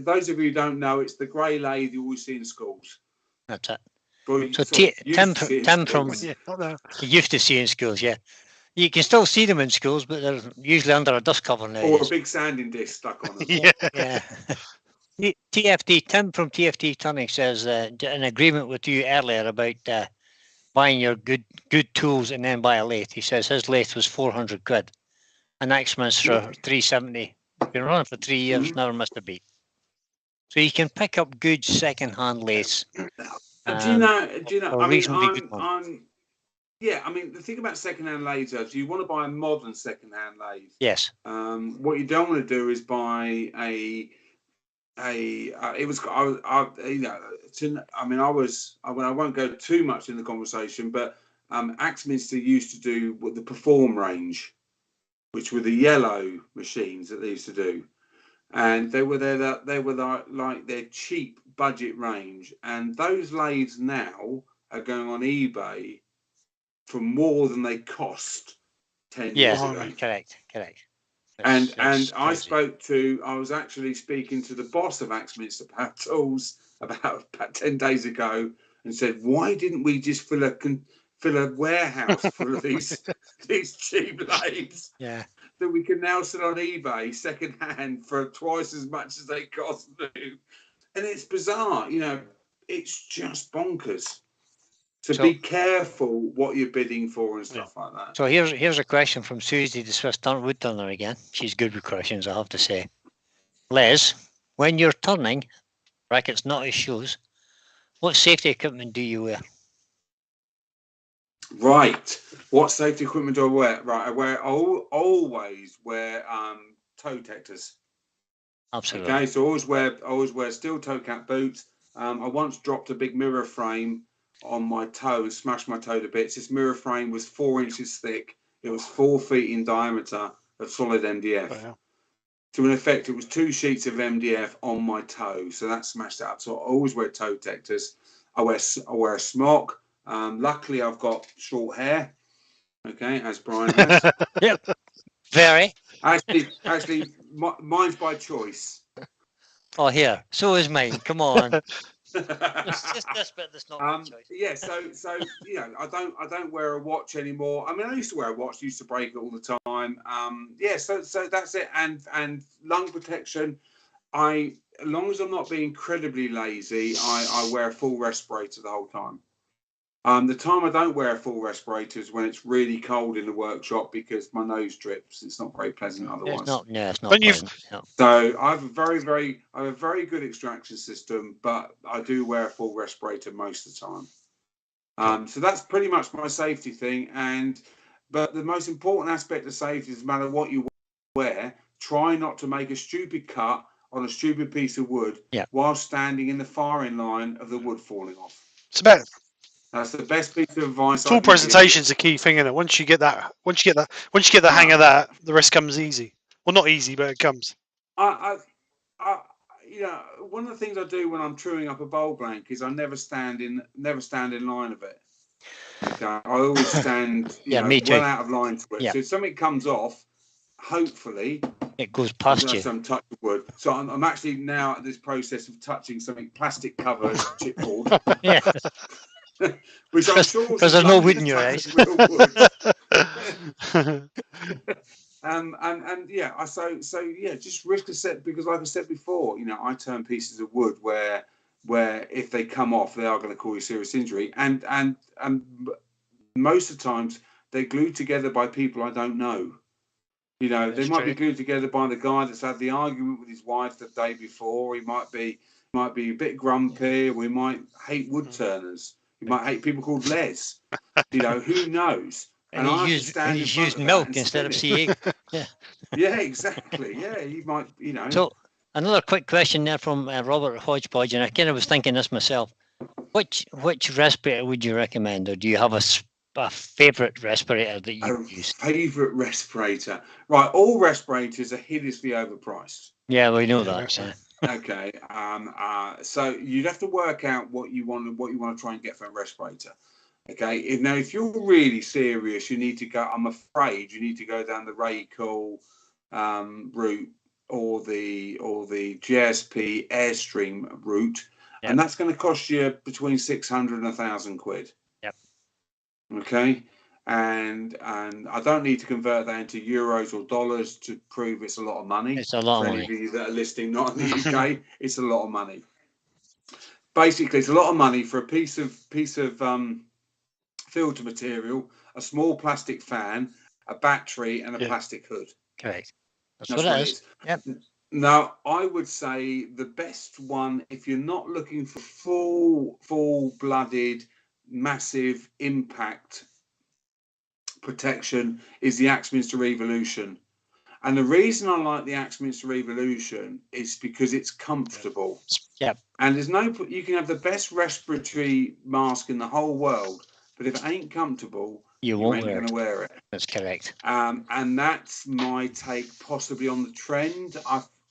Those of you who don't know, it's the grey lathe you always see in schools. That's it. But so Tim from you used to see in schools, yeah. You can still see them in schools, but they're usually under a dust cover Or a nowadays. big sanding disc stuck on them. Yeah. Yeah. TFT, Tim from TFT Turning says in agreement with you earlier about buying your good tools and then buy a lathe. He says his lathe was 400 quid. An Axminster 370. Been running for 3 years, never missed a beat. So you can pick up good second-hand lathes. Do you know? a I mean, reasonably good one. Yeah, I mean, the thing about second-hand lathes is you want to buy a modern second-hand lathe. Yes. What you don't want to do is buy I won't go too much in the conversation, but Axminster used to do what the Perform range, which were the yellow machines that they used to do, and they were like their cheap budget range, and those lathes now are going on eBay for more than they cost 10 years ago. Correct. And I was actually speaking to the boss of Axminster Power Tools about 10 days ago and said, why didn't we just fill a warehouse full of these cheap lathes that we can now sell on eBay second hand for twice as much as they cost new? And it's bizarre, it's just bonkers. So be careful what you're bidding for and stuff like that. So here's a question from Susie, the Swiss Woodturner again. She's good with questions, I have to say. Les, when you're turning, brackets not as shoes, what safety equipment do you wear? Right. What safety equipment do I wear? Right. I always wear toe detectors. Absolutely. Okay. So I always wear steel toe cap boots. I once dropped a big mirror frame on my toe and smashed my toe to bits. This mirror frame was 4 inches thick. It was 4 feet in diameter of solid MDF. Wow. So in effect, it was 2 sheets of MDF on my toe. So that smashed it up. So I always wear toe detectors. I wear a smock. Luckily, I've got short hair. Okay, as Brian has. Yep. Very. Actually, mine's by choice. Oh, here. So is mine. Come on. It's just this bit that's not by choice. Yeah. So I don't wear a watch anymore. I mean, I used to wear a watch. Used to break it all the time. Yeah. So that's it. And lung protection. As long as I'm not being incredibly lazy, I wear a full respirator the whole time. The time I don't wear a full respirator is when it's really cold in the workshop because my nose drips. It's not very pleasant otherwise. It's not pleasant. So I have a very good extraction system, but I do wear a full respirator most of the time. So that's pretty much my safety thing. But the most important aspect of safety is no matter what you wear, try not to make a stupid cut on a stupid piece of wood while standing in the firing line of the wood falling off. It's about. That's the best piece of advice. Tool presentation's a key thing, isn't it? Once you get the hang of that, the rest comes easy. Well, not easy, but it comes. One of the things I do when I'm truing up a bowl blank is I never stand in line of it. Okay, I always stand, well out of line to it. Yeah. So if something comes off, hopefully it goes past you. Some touch of wood. So I'm actually now at this process of touching something plastic covered chipboard. Yeah. Which I'm sure because there's no wood in your eyes. Just risk assessment, because like I said before, I turn pieces of wood where if they come off, they are going to cause you serious injury, and most of the times they're glued together by people I don't know. They might be glued together by the guy that's had the argument with his wife the day before. He might be a bit grumpy. We might hate wood turners. You might hate people called Les. Who knows? And he's used milk instead of CA. Yeah, exactly. Yeah, you might, So another quick question there from Robert Hodgepodge, and I kind of was thinking this myself. Which respirator would you recommend, or do you have a favourite respirator that you use? Favourite respirator? Right, all respirators are hideously overpriced. Yeah, we know that. Yeah. Okay. So you'd have to work out what you want to try and get for a respirator. Okay. If you're really serious, you need to go. I'm afraid you need to go down the Raycool route or the GSP Airstream route, and that's going to cost you between 600 and 1,000 quid. Yep. Okay. and I don't need to convert that into euros or dollars to prove it's a lot of money. It's a lot For of any money. of you that are listening, not in the UK, it's a lot of money. Basically, it's a lot of money for a piece of filter material, a small plastic fan, a battery, and a plastic hood. Correct. That's That's what it is. Yep. Now, I would say the best one, if you're not looking for full-blooded, massive impact protection, is the Axminster Evolution. And the reason I like the Axminster Evolution is because it's comfortable. Yep. And there's you can have the best respiratory mask in the whole world, but if it ain't comfortable, you ain't going to wear it. That's correct. And that's my take, possibly on the trend.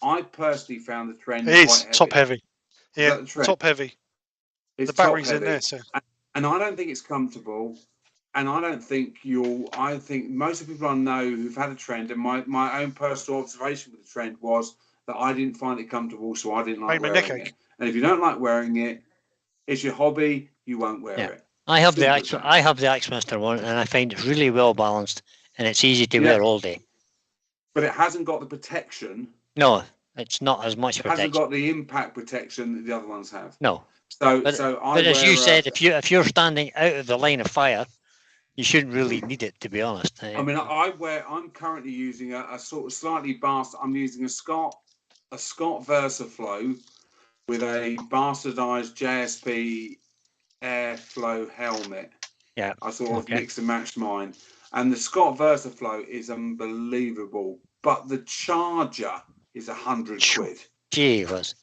I personally found the trend It is quite heavy. top heavy. Yeah, the trend? top heavy. It's The battery's top in heavy. there, so. And I don't think it's comfortable. And I don't think I think most of the people I know who've had a trend, and my own personal observation with the trend was that I didn't find it comfortable, so I didn't like wearing it. And if you don't like wearing it, it's your hobby, you won't wear it. I have the Axminster one, and I find it really well balanced, and it's easy to wear all day. But it hasn't got the protection. No, it's not as much protection. It hasn't got the impact protection that the other ones have. No. But as you said, if you're standing out of the line of fire, you shouldn't really need it, to be honest. I mean, I'm currently using a sort of slightly I'm using a Scott VersaFlow with a bastardized JSP airflow helmet. Yeah. I sort of mixed and matched mine. And the Scott VersaFlow is unbelievable. But the charger is 100 quid. Gee whiz.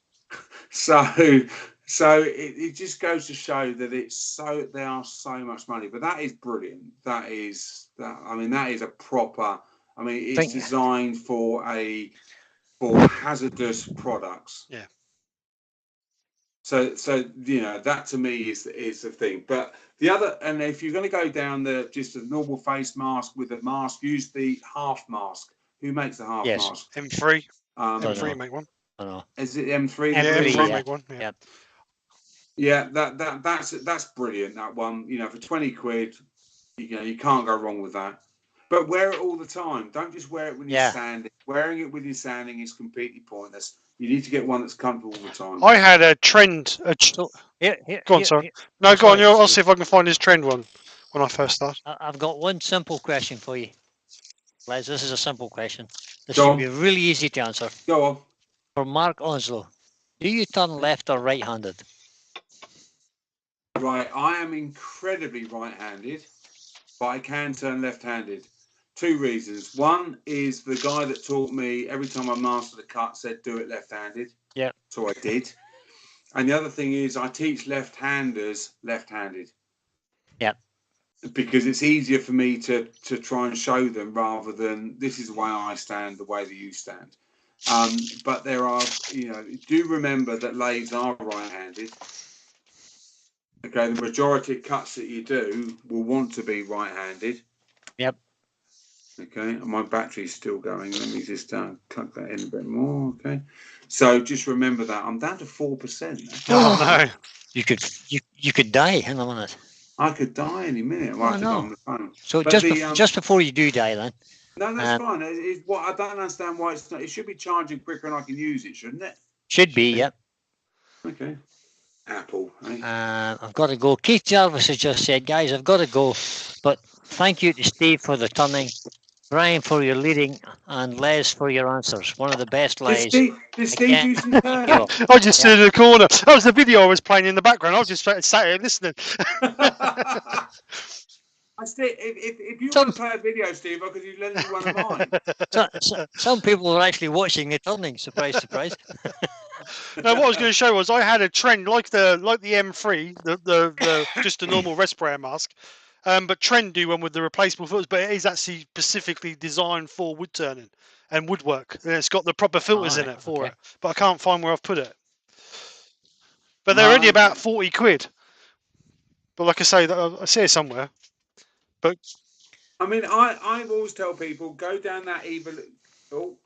So it just goes to show that they are so much money. But that is brilliant. That is a proper, it's designed for hazardous products. Yeah. So that to me is the thing. But the other, and if you're going to go down just a normal face mask with a mask, use the half mask. Who makes the half mask? M3. M3 make one. Is it M3? M3 make one. Yeah. Yeah, that's brilliant. That one, for 20 quid, you can't go wrong with that. But wear it all the time. Don't just wear it when you're sanding. Wearing it when you're sanding is completely pointless. You need to get one that's comfortable all the time. I had a trend. Go on, sorry. No, go on. I'll see if I can find this trend one when I first started. I've got one simple question for you, Les. This is a simple question. This should be really easy to answer. Go on. For Mark Onslow, do you turn left or right-handed? Right, I am incredibly right-handed, but I can turn left-handed. Two reasons. One is the guy that taught me every time I mastered a cut said do it left-handed. Yeah. So I did. And the other thing is I teach left-handers left-handed. Yeah. Because it's easier for me to try and show them rather than this is the way I stand, the way that you stand. But there are, do remember that lathes are right-handed. Okay, the majority of cuts that you do will want to be right-handed. Yep. Okay, and my battery's still going. Let me just plug that in a bit more. Okay, so just remember that I'm down to 4%. Oh no! You could die in a minute. I could die any minute. I have to go on the phone. So just before you do die, then. No, that's fine. I don't understand why it's not. It should be charging quicker, and I can use it, shouldn't it? Should be, yep. Okay. Apple. Eh? I've got to go. Keith Jarvis has just said, guys, I've got to go. But thank you to Steve for the turning, Brian for your leading, and Les for your answers. One of the best lies. Did Steve use some turn? I just stood in the corner. That was the video I was playing in the background. I was just sat here listening. If you want to play a video, Steve, I could lend you one of mine. Some people are actually watching the turning. Surprise, surprise. No, what I was going to show was I had a trend like the M3, the just a normal respirator mask, but Trend do one with the replaceable filters, but it is actually specifically designed for wood turning and woodwork, and it's got the proper filters in it for it. But I can't find where I've put it. But they're only about 40 quid. But like I say, I see it somewhere. But I mean, I always tell people go down that evil. Oh,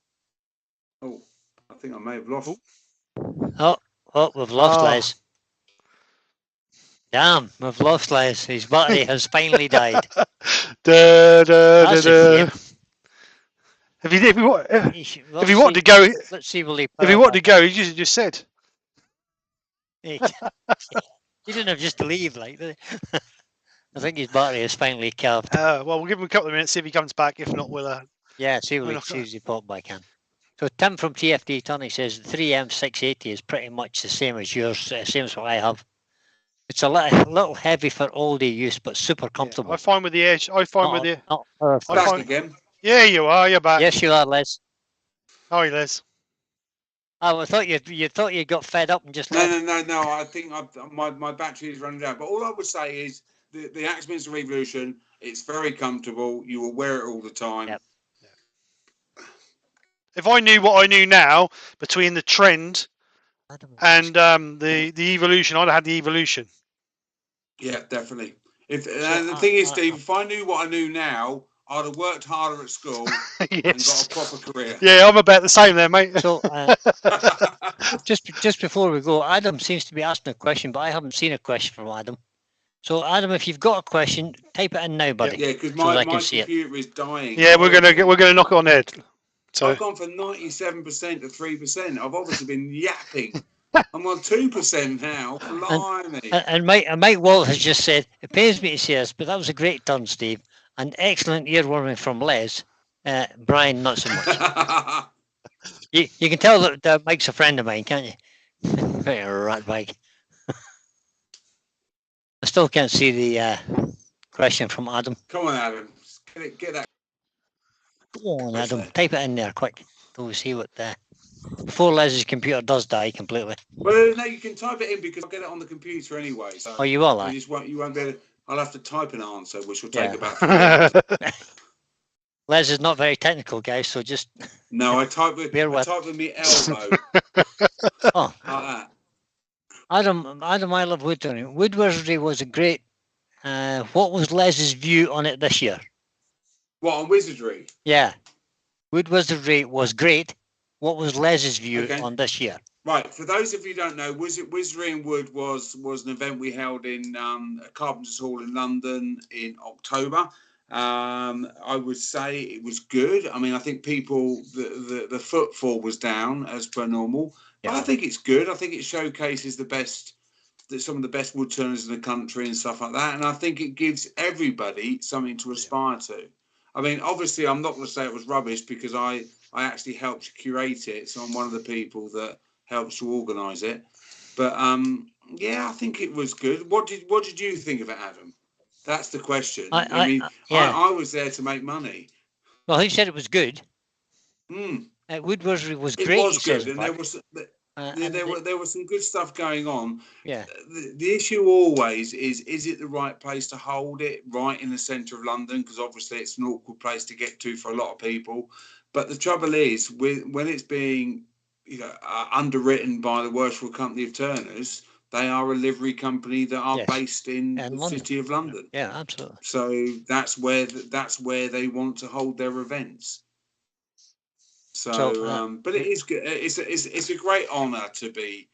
I think I may have lost. Oh, we've lost Les. Damn, we've lost Les. His battery has finally died. Da, da, da, That's a da. shame. If you wanted to go, Let's see, will he if he wanted to go, he just said. He didn't have just to leave, like. Did he? I think his battery is finally carved. Well, we'll give him a couple of minutes, see if he comes back. If not, we'll. Yeah, see if he pop back in. So Tim from TFD Tony says the 3M 680 is pretty much the same as yours, same as what I have. It's a little heavy for all day use, but super comfortable. I find with the edge. I find with the. Back again. Yeah, you are. You're back. Yes, you are, Les. How are you, Les? Oh, I thought you thought you got fed up and just left. No. I think my battery is running out. But all I would say is the Axminster Revolution. It's very comfortable. You will wear it all the time. Yep. If I knew what I knew now between the trend and the evolution, I'd have had the evolution. Yeah, definitely. The thing is, Steve, if I knew what I knew now, I'd have worked harder at school and got a proper career. Yeah, I'm about the same there, mate. So just before we go, Adam seems to be asking a question, but I haven't seen a question from Adam. So Adam, if you've got a question, type it in now, buddy. Yeah, because my computer is dying. Yeah, we're gonna knock it on the head. So I've gone from 97% to 3%. I've obviously been yapping. I'm on 2% now. Blimey. And Mike Walt has just said, it pains me to say this, but that was a great turn, Steve. And excellent earworming from Les. Brian, not so much. you can tell that Mike's a friend of mine, can't you? Very rat bag. I still can't see the question from Adam. Come on, Adam. Get that. Go on, Adam. Type it in there quick. So we see what before Les's computer does die completely. Well, no, you can type it in because I'll get it on the computer anyway. So oh, you will, you won't be able to, I'll have to type an answer, which will take about 3 hours. Les is not very technical, guys, so just... No, I type with my elbow. Oh. Like that. Adam, I love woodturning. Wood Wizardry was a great... what was Les's view on it this year? What, on Wizardry? Yeah. Wood Wizardry was great. What was Les's view on this year? Right. For those of you who don't know, Wizardry and Wood was an event we held in Carpenter's Hall in London in October. I would say it was good. I mean, I think the footfall was down as per normal. Yeah. But I think it's good. I think it showcases some of the best wood turners in the country and stuff like that. And I think it gives everybody something to aspire to. I mean, obviously, I'm not going to say it was rubbish because I actually helped curate it. So I'm one of the people that helps to organise it. But yeah, I think it was good. What did you think of it, Adam? That's the question. I was there to make money. Well, he said it was good. Wood Wizardry was great. It was good, and there was some good stuff going on. Yeah. The issue always is it the right place to hold it right in the centre of London? Because obviously it's an awkward place to get to for a lot of people. But the trouble is, when it's being underwritten by the Worshipful Company of Turners, they are a livery company that are based in the city of London. Yeah, absolutely. So that's where they want to hold their events. So, but it is good. It's a great honour to be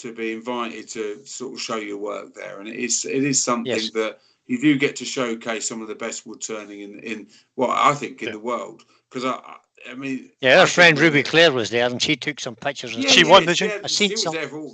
invited to sort of show your work there, and it is something that you do get to showcase some of the best wood turning in what I think in the world. Because I mean, our friend Ruby Claire was there, and she took some pictures. And she won, did she? Yeah, she was there for,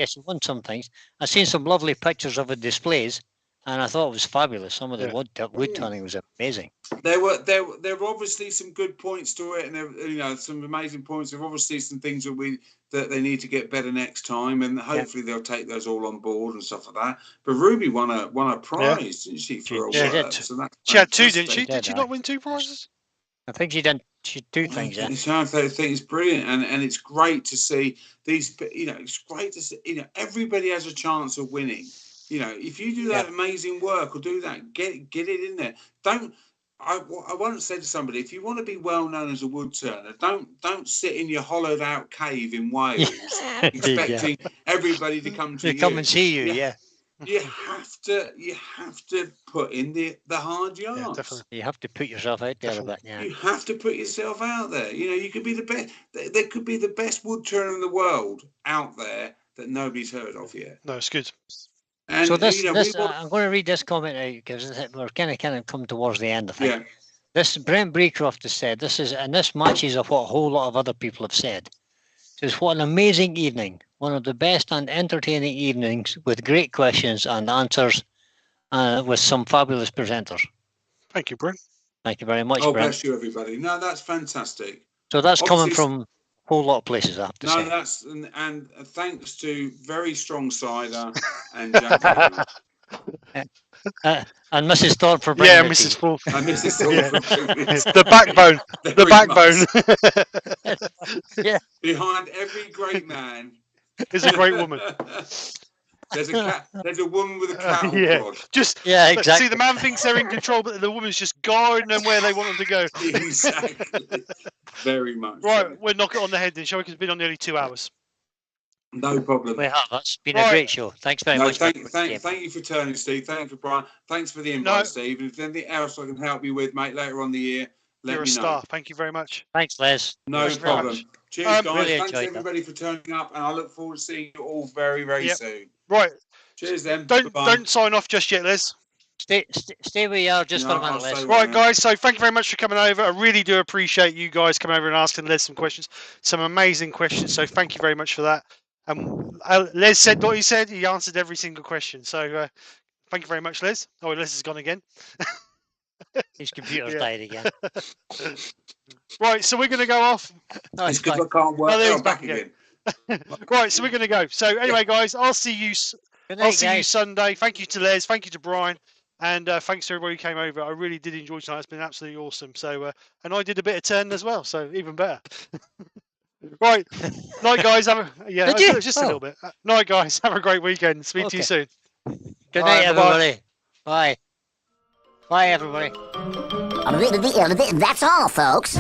she won some things. I've seen some lovely pictures of the displays, and I thought it was fabulous. Some of the wood turning was amazing. There were obviously some good points to it, and there, some amazing points. There are obviously some things that they need to get better next time, and hopefully they'll take those all on board and stuff like that. But Ruby won a prize, didn't she, for her work? So she had 2, didn't she? Did she not win 2 prizes? I think she did. She did 2 things. I think it's brilliant, and it's great to see these. It's great to see. Everybody has a chance of winning. If you do that amazing work or do that, get it in there. I once said to somebody, if you want to be well known as a wood turner, don't sit in your hollowed out cave in Wales expecting everybody to come to you. Come and see you. You have to put in the hard yards. Yeah, definitely. You have to put yourself out there a bit. Yeah. You have to put yourself out there. You could be the best. There could be the best wood turner in the world out there that nobody's heard of yet. No, it's good. And So this, you know, I'm going to read this comment out because we're kind of come towards the end. I think. yeah, This Brent Braycroft has said this is, and this matches of what a whole lot of other people have said. Says what an amazing evening, one of the best and entertaining evenings with great questions and answers, with some fabulous presenters. Thank you, Brent. Thank you very much, oh, Brent. bless you, everybody. No, that's fantastic. So that's coming Obviously, from a whole lot of places, I have to No, say. that's and thanks to very strong cider and Jack Daniel. And Mrs. Thorne for Yeah, bringing the Mrs. tea. Full. And Mrs. Thorne Yeah. for bringing it. The backbone. The Very backbone. Yeah. Behind every great man Is a great woman. There's a woman with a cattle Yeah. prod. Just Yeah, look, exactly. see, the man thinks they're in control, but the woman's just guiding them where they want them to go. Exactly. Very much. Right, so. we'll knock it on the head then, shall we? 'Cause it's been on nearly 2 hours. No problem. We have. That's been Right. a great show. Thanks very No, much. thank you for turning, Steve. Thank you for Brian. Thanks for the invite, No. Steve. And if there's anything else I can help you with, mate, later on the year, let You're a me know. star. Thank you very much. Thanks, Les. No Thank you very problem. much. Cheers, guys. Really Thanks enjoyed everybody for turning up, and I look forward to seeing you all very, very Yep. soon. Right, Cheers, then. don't Bye-bye. don't sign off just yet, Les. Stay where you are just No, for a minute, I'll Les. stay Right, now. guys. So thank you very much for coming over. I really do appreciate you guys coming over and asking Les some questions. Some amazing questions. So thank you very much for that. Les said what he said. He answered every single question. So thank you very much, Les. Oh, Les has gone again. His computer's Yeah. died again. Right, so we're going to go off. No, It's it's because fine. I can't work. Oh, there Oh, he's back back again. Right, so we're going to go. So anyway, guys, I'll see you. Good I'll night, see you guys. Sunday. Thank you to Les. Thank you to Brian. And thanks to everybody who came over. I really did enjoy tonight. It's been absolutely awesome. So, and I did a bit of turn as well. So even better. Right. Night, guys. Yeah, Did you? just a little bit. Night, guys. Have a great weekend. Speak to you Okay. soon. Good Bye, night, bye-bye. everybody. Bye. Bye, everybody. That's all, folks.